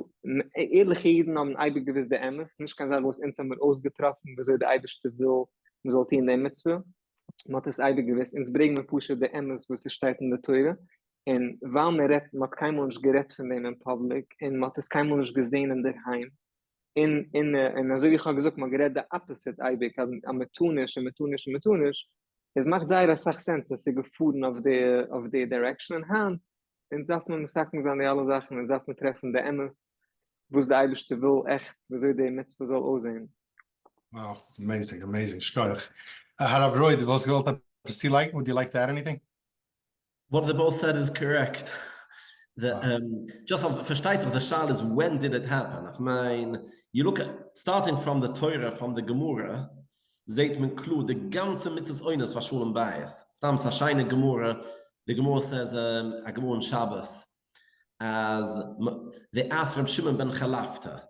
ehrlich jeden haben ein gewiss der MS. Nicht kann sagen, was insgesamt ausgetroffen, wieso der Eibischte will, man sollte in der Mitzvah. Man hat das ein gewiss. Ins bringen wir pushet der MS, was ist steht in der Teure. Und weil man rett, man hat kein Mensch gerät von denen in public. Und man hat es kein Mensch gesehen in der Heim. In also ich habe gesagt, man gerät der opposite Eibig, am metunisch, es macht sehr sach Sinn, dass sie gefunden auf der Direction in Hand, und sagt man sagen an alle Sachen, und sagt man treffen der MS, wo es der Eibischte will, echt, wo soll der Mitzvah soll aussehen. Wow, amazing. Shkoyach. Rabbi Royd, was gewollt hast du like? Would you like to add anything? What they both said is correct. Just versteht sich, the shal is when did it happen? I mean, you look at starting from the Torah, from the Gemara, seht man klar, the ganze Mitzvahs Oines was schon im Bias. Stams Hashaine Gemara, the Gemara says, a Gemara in Shabbos, as they asked Reb Shimon ben Chalafta,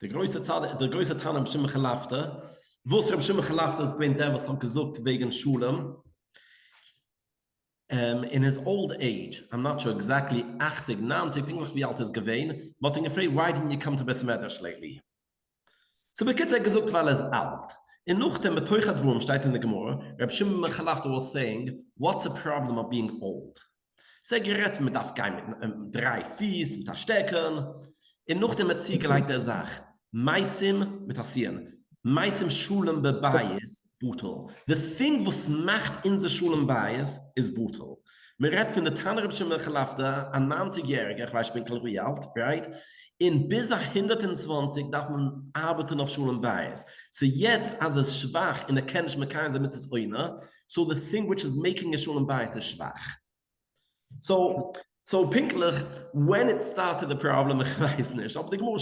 the größte Tana Reb Shimon Chalafta, wo Reb Shimon Chalafta ist gewesen, der was hat gesucht wegen Schulem. In his old age, I'm not sure exactly, 80, 90, pinglich wie alt ist gewesen, but I'm afraid, why didn't you come to Bes Medrash lately? So bekitzt gesucht, weil ist alt. In Nuchtem Betoichat Wurm steht in the Gemara, Reb Shimon ben Chalafta was saying, what's the problem of being old? Sei gerät mit darf gehen mit 3 Fies, mit Stecken. In Nuchtem mit Ziege like der Sach, Meisim mit Hassieren. Meisim Schulen be Bias, brutal. The thing was macht in the Schulen Bias is brutal. Mir redt von der Tanner Reb Shimon ben Chalafta, ein 90-Jähriger, ich weiß, ich bin klar alt, right? In bis 120 darf man arbeiten auf Schulen Bias. So jetzt, als es schwach in der Kenntnis mit keinem mit es Oina, so the thing which is making a Schulen Bias is schwach. So So pinklich, when it started the problem, ich weiß nicht, aber die Gemara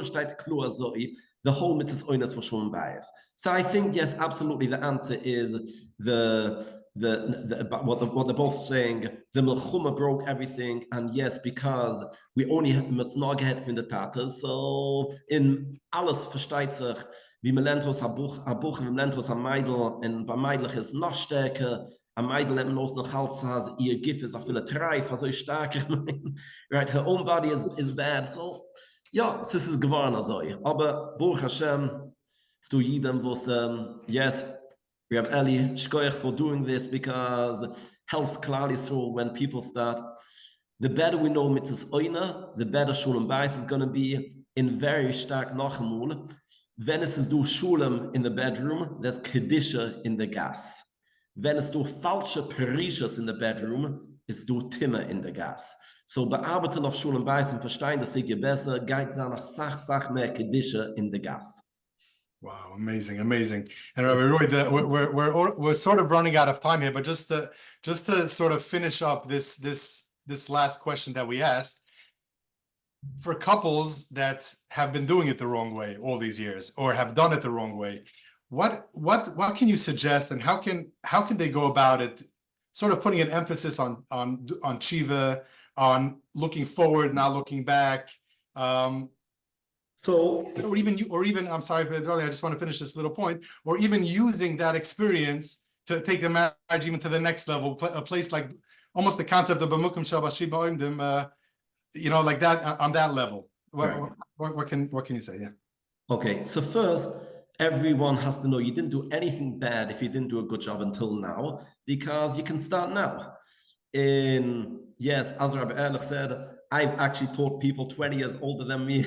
steht klar so, the whole mitzvahs oines was schon bias. So I think, yes, absolutely, the answer is what they're both saying, the Melchuma broke everything, and yes, because we only mit Nagehet von the Tatas, so in alles versteht sich, wie man lernt aus Buch, wie man lernt aus Meidl, und bei Meidlich ist noch stärker, a Meidl lernt man aus noch Halshas, ihr Gif ist a viele Treif, also stark, right, her own body is bad, so, ja, es ist geworden also, aber Baruch Hashem, es du jedem, was, yes, we have Eli Shkoyach for doing this because it helps clearly through when people start. The better we know mitzvahs oina, the better Shulam Bais is going to be in very stark nachamul. When es do Shulam in the bedroom, there's Kedisha in the gas. When es do falsche Perishas in the bedroom, it's do Timmer in the gas. So bearbeiten auf Shulam Bais und verstehen, dass ich besser, geht nach Sach mehr Kedisha in the gas. Wow, amazing. And Rabbi Royd, we're sort of running out of time here, but just to sort of finish up this last question that we asked, for couples that have been doing it the wrong way all these years or have done it the wrong way, what can you suggest, and how can they go about it, sort of putting an emphasis on tshuva, on looking forward, not looking back, or even I'm sorry, Pedro, I just want to finish this little point, or even using that experience to take the marriage even to the next level, a place like almost the concept of Bamukim Shel Bashi Ba'imdim, like that, on that level. What can you say? Yeah. Okay. So first, everyone has to know you didn't do anything bad if you didn't do a good job until now, because you can start now. Yes, as Rabbi Ehrlich said, I've actually taught people 20 years older than me,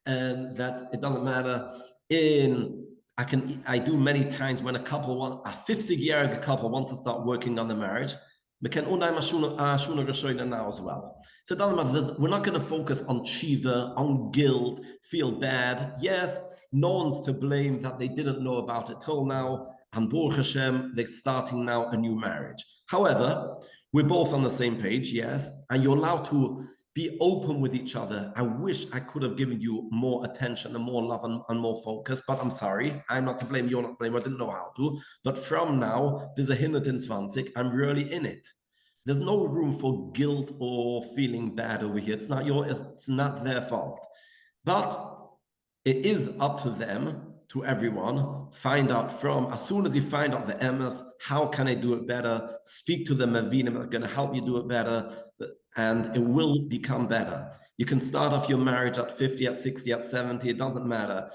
and that it doesn't matter. I do many times when a 50-year couple wants to start working on the marriage, we can now as well. So it doesn't matter. We're not going to focus on tshuva, on guilt, feel bad. Yes, no one's to blame that they didn't know about it till now. And Baruch Hashem, they're starting now a new marriage. However, we're both on the same page, yes, and you're allowed to be open with each other. I wish I could have given you more attention and more love and more focus, but I'm sorry. I'm not to blame, you're not to blame, I didn't know how to. But from now, there's a 120, I'm really in it. There's no room for guilt or feeling bad over here. It's not their fault. But it is up to them, to everyone, find out as soon as you find out the emes, how can I do it better? Speak to the Mavinim that are going to help you do it better, and it will become better. You can start off your marriage at 50, at 60, at 70, it doesn't matter.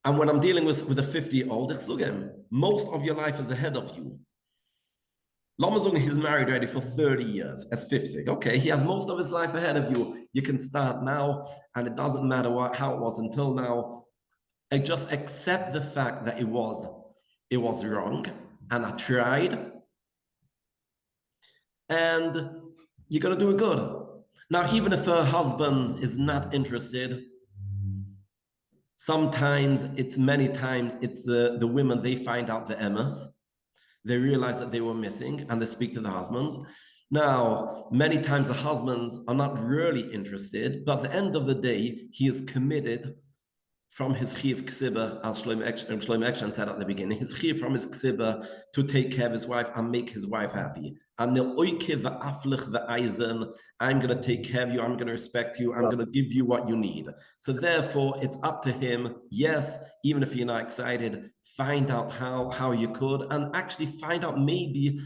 And when I'm dealing with a 50-year-old, most of your life is ahead of you. Lamazung, he's married already for 30 years as 50. Okay, he has most of his life ahead of you. You can start now, and it doesn't matter how it was until now. I just accept the fact that it was wrong, and I tried, and you got to do it good. Now, even if her husband is not interested, many times it's the women, they find out the emes, they realize that they were missing, and they speak to the husbands. Now, many times the husbands are not really interested, but at the end of the day, he is committed from his chiv ksiba, as Shlomi Ekstein said at the beginning, his chiv from his ksiba to take care of his wife and make his wife happy. I'm going to take care of you, I'm going to respect you, I'm going to give you what you need. So therefore, it's up to him. Yes, even if you're not excited, find out how you could, and actually find out maybe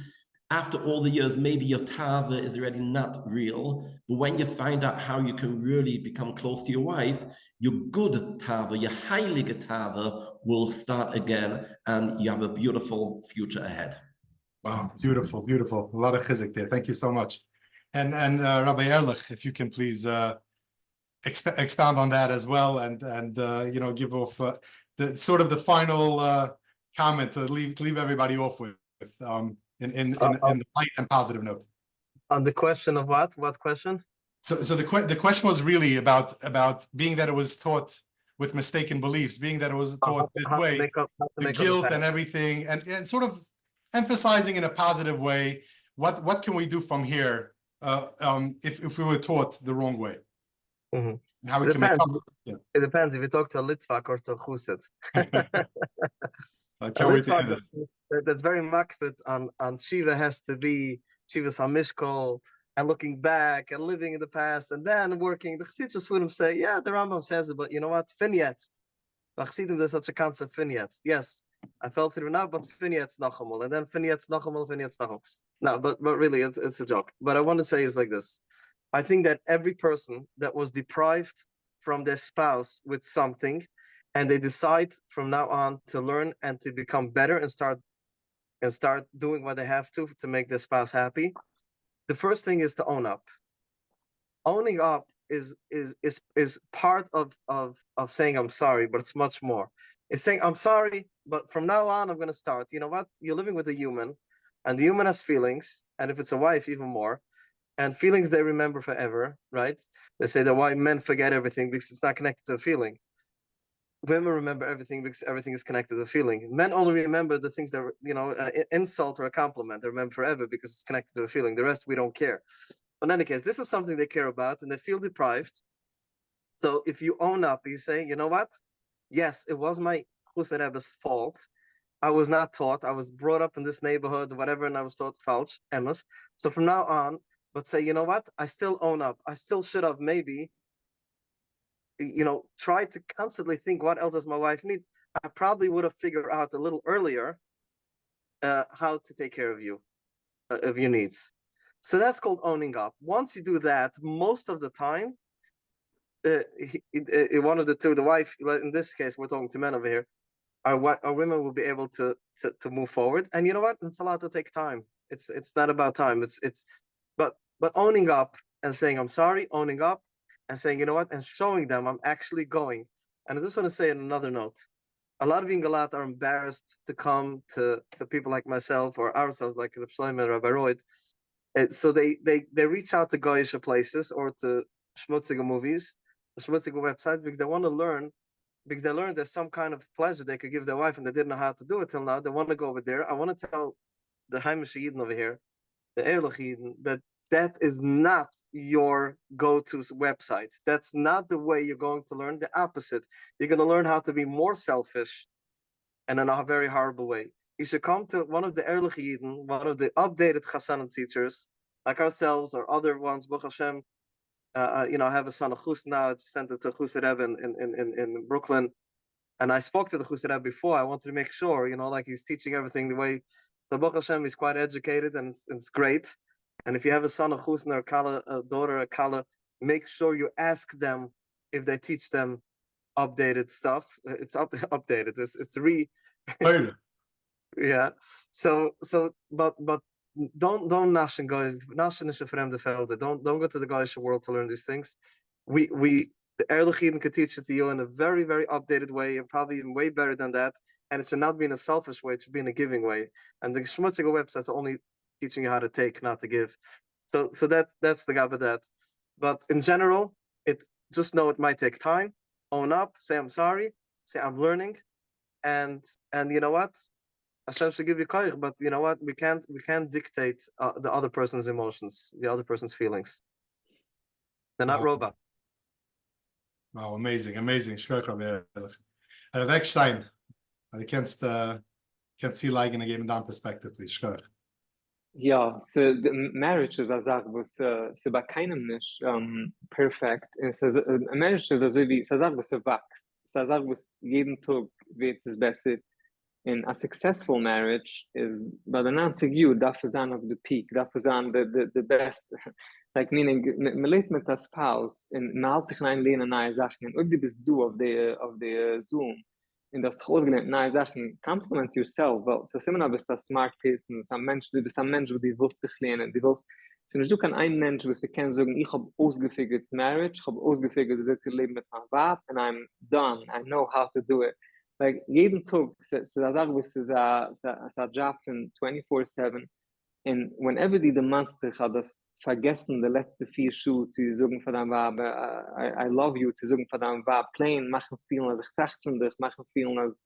after all the years, maybe your tava is already not real, but when you find out how you can really become close to your wife, your good tava, your heilige tava will start again, and you have a beautiful future ahead. Wow, beautiful. A lot of chizik there. Thank you so much. And Rabbi Ehrlich, if you can please expound on that as well, and give off the sort of the final comment to leave everybody off with. In the light and positive note. On the question of what? What question? So the question was really about being that it was taught with mistaken beliefs, being that it was taught this way, the guilt and everything, and sort of emphasizing in a positive way, what can we do from here if we were taught the wrong way, Mhm. and how we It can make depends. up. Yeah, It depends if you talk to a Litvak or to a Chusid. I A can't wait to hear Litvak that's very makpid on Shiva has to be Shiva's Hamishkol and looking back and living in the past and then working. The Chassidus would say, yeah, the Rambam says it, but you know what? Finyetzt. The Chassidim, there's such a concept, finyetzt. Yes, I felt it now, but finyetzt nachamol, and then finyetzt nachamol, finyetzt nachamol. No, but really, it's a joke. But I want to say is like this. I think that every person that was deprived from their spouse with something, and they decide from now on to learn and to become better and start doing what they have to make their spouse happy. The first thing is to own up. Owning up is part of saying I'm sorry, but it's much more. It's saying I'm sorry, but from now on I'm going to start. You know what? You're living with a human, and the human has feelings, and if it's a wife, even more. And feelings they remember forever, right? They say that why men forget everything because it's not connected to a feeling. Women remember everything because everything is connected to a feeling. Men only remember the things that, insult or a compliment. They remember forever because it's connected to a feeling. The rest we don't care. But in any case, this is something they care about and they feel deprived. So if you own up, you say, you know what? Yes, it was my Chusar Rebbe's fault. I was not taught. I was brought up in this neighborhood, whatever, and I was taught falsch, emes. So from now on, but say, you know what? I still own up. I still should have maybe, try to constantly think, what else does my wife need? I probably would have figured out a little earlier how to take care of you, of your needs. So that's called owning up. Once you do that, most of the time, one of the two, the wife, in this case, we're talking to men over here, our women will be able to move forward. And you know what? It's allowed to take time. It's not about time. But owning up and saying I'm sorry, owning up and saying, you know what, and showing them I'm actually going. And I just want to say on another note, a lot of Yingalat are embarrassed to come to people like myself or ourselves, like Shlomi and Rabbi Royd. So they reach out to Goyish places or to schmutzige movies, schmutzige websites, because they want to learn, because they learned there's some kind of pleasure they could give their wife and they didn't know how to do it till now. They want to go over there. I want to tell the Haimish Yidden over here, the Ehrlich Yidden, that is not your go-to website. That's not the way you're going to learn. The opposite. You're going to learn how to be more selfish and in a very horrible way. You should come to one of the Ehrlich Yidden, one of the updated Chassanim teachers, like ourselves or other ones, Baruch Hashem. I have a son of Chus now. I just sent it to Chus Rebbe in Brooklyn. And I spoke to the Chus Rebbe before. I wanted to make sure, like he's teaching everything the way. So Baruch Hashem, he's quite educated and it's great. And if you have a son of Chusna or Kala, a daughter of Kala, make sure you ask them if they teach them updated stuff. It's updated. It's yeah. So but don't nashen guys. Nashen is a fremde velde. Don't go to the Goyish world to learn these things. The Ehrlich Yidden could teach it to you in a very, very updated way, and probably even way better than that. And it should not be in a selfish way; it should be in a giving way. And the schmutzige websites are only teaching you how to take, not to give. So that's the gap of that. But in general, just know it might take time. Own up, say I'm sorry, say I'm learning, and you know what? Hashem should give you koyach, but you know what? We can't dictate the other person's emotions, the other person's feelings. They're not robots. Wow, amazing. Shkoyach Rabbi Ekstein, I can't see like in a game down perspective, please. Shkoyach. Yeah, so the marriage is a Sache, was bei keinem nicht perfect. A marriage is a Sache, was wächst. Es ist eine Sache, was jeden Tag wird es besser. And a successful marriage is, by the 90 you, darf es sein of the peak, darf es sein the best. Like meaning, man lebt mit der Spouse und man hält sich in lernen neue Sachen. Und ob du bist du auf der Zoom, und das ausgelernt neue Sachen, compliment yourself, weil es ist immer noch, bist du ein smart person, du bist ein Mensch, wo du willst dich lernen, so nicht du kann ein Mensch, wo du kannst sagen, ich habe ausgefigert Marriage, ich habe ausgefigert, du sollst leben mit meinem Weib, and I'm done, I know how to do it. Like, jeden Tag, es ist ein Job von 24/7, and whenever die Monster hat das vergessen, die letzte 4 Schuhe zu sagen von deinem Weib, I love you, zu sagen von deinem Weib, plain, machen vielen, als ich fecht von dich, machen vielen, als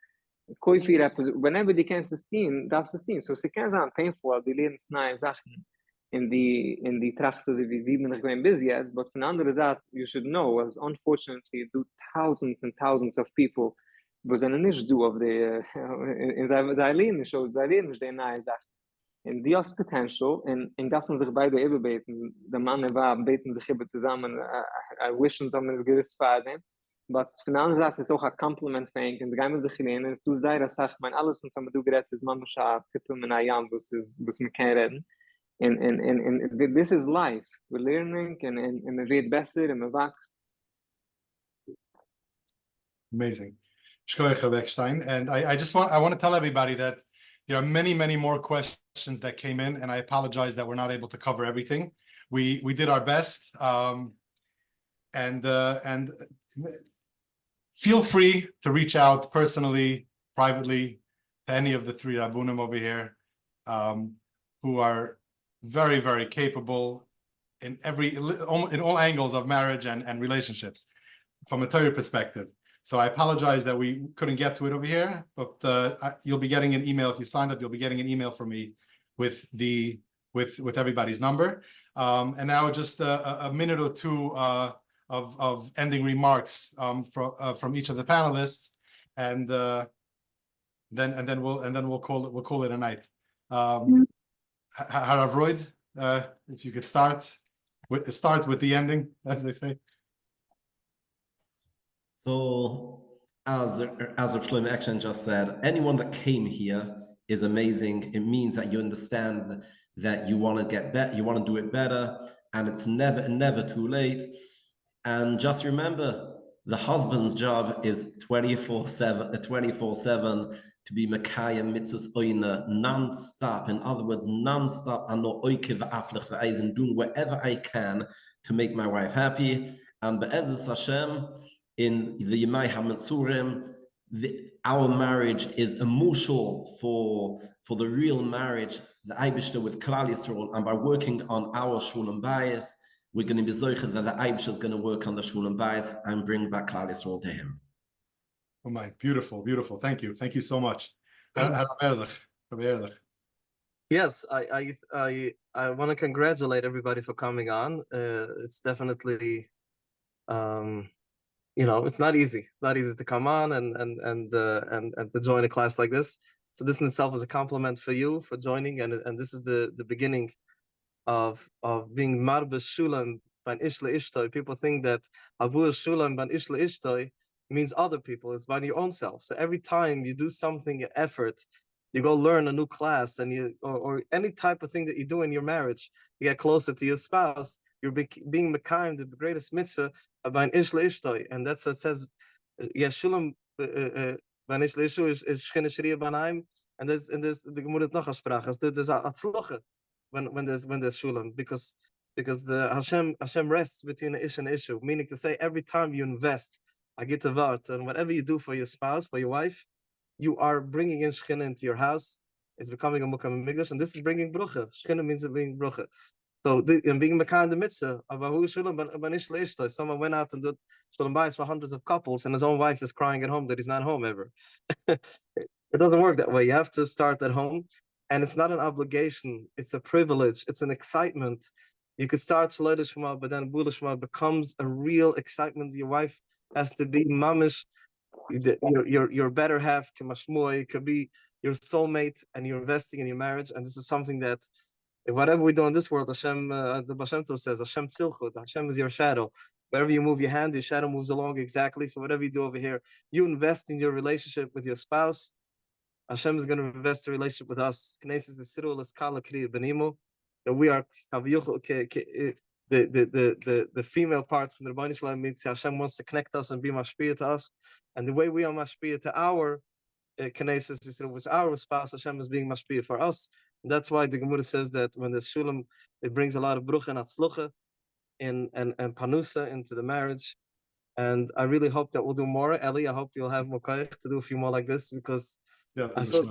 whenever die kannst es stehen, darfst du es stehen. So, sie können sein painful, die lernen neue Sachen. in the trachtes wie bin ich gewesen bis jetzt, but von der anderen Seite, you should know, as unfortunately, do thousands and thousands of people, wo sind nicht du auf der, in seiner Leben shows, seine Leben stehen nahe Sachen. Und die hast Potential, und darf man sich beide überbeten, der Mann und Weib beten sich über zusammen, wischen zusammen ein gewisses Faden, but von der anderen Seite ist auch ein Compliment fängt, und da gehen wir sich hinein, du sei das sagt, mein alles, und so du gerät, ist man muss ja tippen mit einer Jan, was man kann reden. And this is life. We're learning, and man wird besser, and man wächst. Amazing. Shkoyach, Rabbi Ekstein. And I want to tell everybody that there are many more questions that came in, and I apologize that we're not able to cover everything. We did our best, and feel free to reach out personally, privately, to any of the three Rabbonim over here, who are very capable in all angles of marriage and relationships from a Torah perspective. So I apologize that we couldn't get to it over here, but you'll be getting an email if you signed up. You'll be getting an email from me with everybody's number. And now just a minute or two of ending remarks from each of the panelists, and then we'll call it a night. Rabbi Royd, if you could start with the ending, as they say. So, as Shlomi Ekstein just said, anyone that came here is amazing. It means that you understand that you want to get better, you want to do it better, and it's never too late. And just remember, the husband's job is 24/7 to be Mekayem mitzvahs oina non-stop. In other words, non-stop, and no oike v'aflech v'eisen, doing whatever I can to make my wife happy. And be'ezus Hashem, in the Yemai HaMetzurim, our marriage is a mushal for the real marriage, the Eibishter with Klal Yisrael. And by working on our Shulam Bayis, we're going to be zocher that the Eibishter is going to work on the Shulam Bayis and bring back Klal Yisrael to him. Oh my, beautiful. Thank you so much. Ehrlich. Yes, I want to congratulate everybody for coming on. It's definitely, it's not easy to come on and to join a class like this. So this in itself is a compliment for you for joining, and this is the beginning of being marbes shulam ban ishla ishtoi. People think that avur shulam ban ishla ishtoi means other people. It's by your own self. So every time you do something, effort, you go learn a new class, and or any type of thing that you do in your marriage, you get closer to your spouse. You're being mekayem, the greatest mitzvah by ishla ishtoi, and that's what it says. Yeshulam ban ishla ishtoi is shchina shriya banaim, and there's the gemurit noch sprachas. There's a tzloche when there's shulam, because the Hashem rests between the ish and the issue, meaning to say every time you invest a gitavat and whatever you do for your spouse, for your wife, you are bringing in shchina into your house. It's becoming a mukam migdash, and this is bringing brucha. Shchina means being brucha. So and being mekayem the mitzvah of ahu shulam ban ishla ishtoi. Someone went out and did shulam bayis for hundreds of couples, and his own wife is crying at home that he's not home ever. It doesn't work that way. You have to start at home, and it's not an obligation. It's a privilege. It's an excitement. You could start Shalei Shema, but then Bula Shema becomes a real excitement. Your wife has to be mamish, your better half, it could be your soulmate, and you're investing in your marriage. And this is something that, whatever we do in this world, Hashem, the Bashem Tov says, Hashem tzilchut, Hashem is your shadow. Wherever you move your hand, your shadow moves along exactly. So whatever you do over here, you invest in your relationship with your spouse. Hashem is going to invest the relationship with us. That we are the female part from the Rabbonim Shalom means Hashem wants to connect us and be mashpia to us, and the way we are mashpia to our knesses, with our spouse, Hashem is being mashpia for us. And that's why the Gemara says that when there's shulam, it brings a lot of brucha and atzlucha and panusa into the marriage. And I really hope that we'll do more. Eli, I hope you'll have more koyach to do a few more like this, because I saw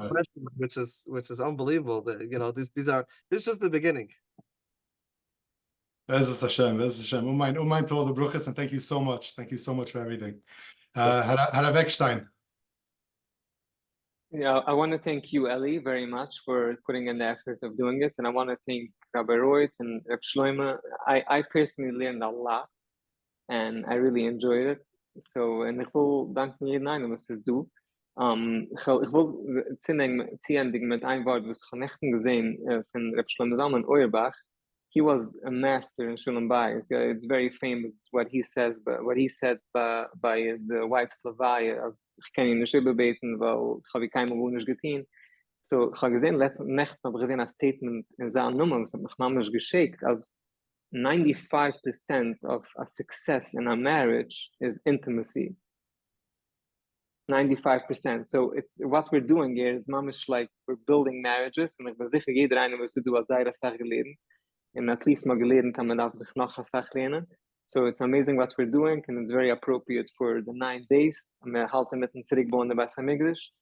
which is unbelievable. That this is just the beginning. Bezos Hashem. Umain to all the bruchas, and thank you so much for everything. Harav Ekstein. Yeah, I want to thank you, Eli, very much for putting in the effort of doing it, and I want to thank Rabbi Royd and Rabbi Shlomi. I personally learned a lot, and I really enjoyed it. So, and ich will danken jeden einen, was es du. Ich will ziehen mit ein Wort, was ich nicht gesehen von Rabbi Shlomi Zalman Auerbach. He was a master in Shulam Bayis. Yeah, it's very famous what he says, but what he said by his wife Slavaya, as ich kann ihn nicht überbeten, weil ich habe kein Mal nicht getan. So, ich habe gesehen, letzte Nacht habe ich gesehen ein Statement in seiner Nummer, was hat mich namens geschickt, als 95% of a success in a marriage is intimacy. 95%. So it's what we're doing here is mamish like we're building marriages, and ich bin sicher, jeder eine muss du als seine Sache lernen. And at least mal gelernt kann man auch sich noch eine Sache lernen. So it's amazing what we're doing, and it's very appropriate for the 9 days. Wir halten mit dem Zurückbauen bei Samigdish.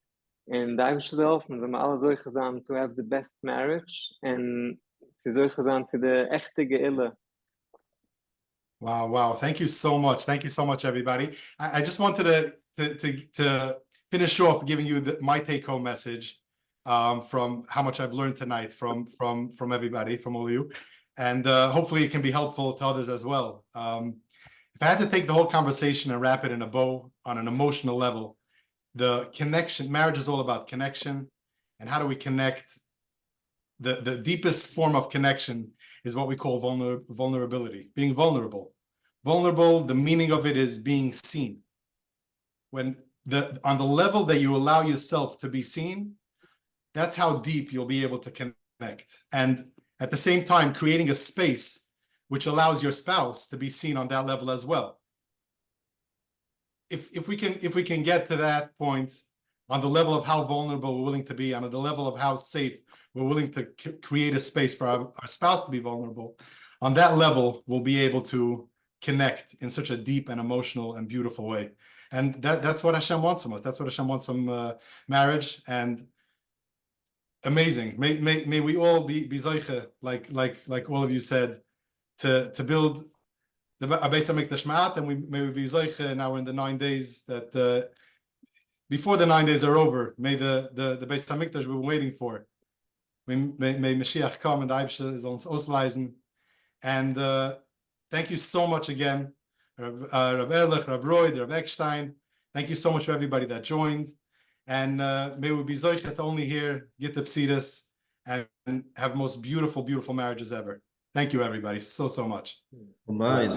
And I wish self, and wir alle solche zusammen to have the best marriage, and sie solche zusammen zu der echte Geille. Wow. Thank you so much. Thank you so much, everybody. I just wanted to finish off giving you my take-home message from how much I've learned tonight from everybody, from all of you. And hopefully it can be helpful to others as well. If I had to take the whole conversation and wrap it in a bow on an emotional level, the connection, marriage is all about connection. And how do we connect? The deepest form of connection is what we call vulnerability, being vulnerable. Vulnerable, the meaning of it is being seen. When on the level that you allow yourself to be seen, that's how deep you'll be able to connect. And at the same time, creating a space which allows your spouse to be seen on that level as well. If we can get to that point on the level of how vulnerable we're willing to be, on the level of how safe we're willing to create a space for our spouse to be vulnerable, on that level, we'll be able to connect in such a deep and emotional and beautiful way. And that's what Hashem wants from us. That's what Hashem wants from marriage. And amazing. May we all be zoiche, like all of you said, to build the Beis HaMikdash Ma'at, and may we be zoiche now in the 9 days that before the 9 days are over, may the Beis HaMikdash we've been waiting for. May Mashiach come and the Eibshe is ons ausleisen. And thank you so much again, Rabbi Ehrlich, Rabbi Royd, Rabbi Ekstein. Thank you so much for everybody that joined. And may we be zoichet only here, get the psitas, and have most beautiful, beautiful marriages ever. Thank you, everybody, so much. Mine.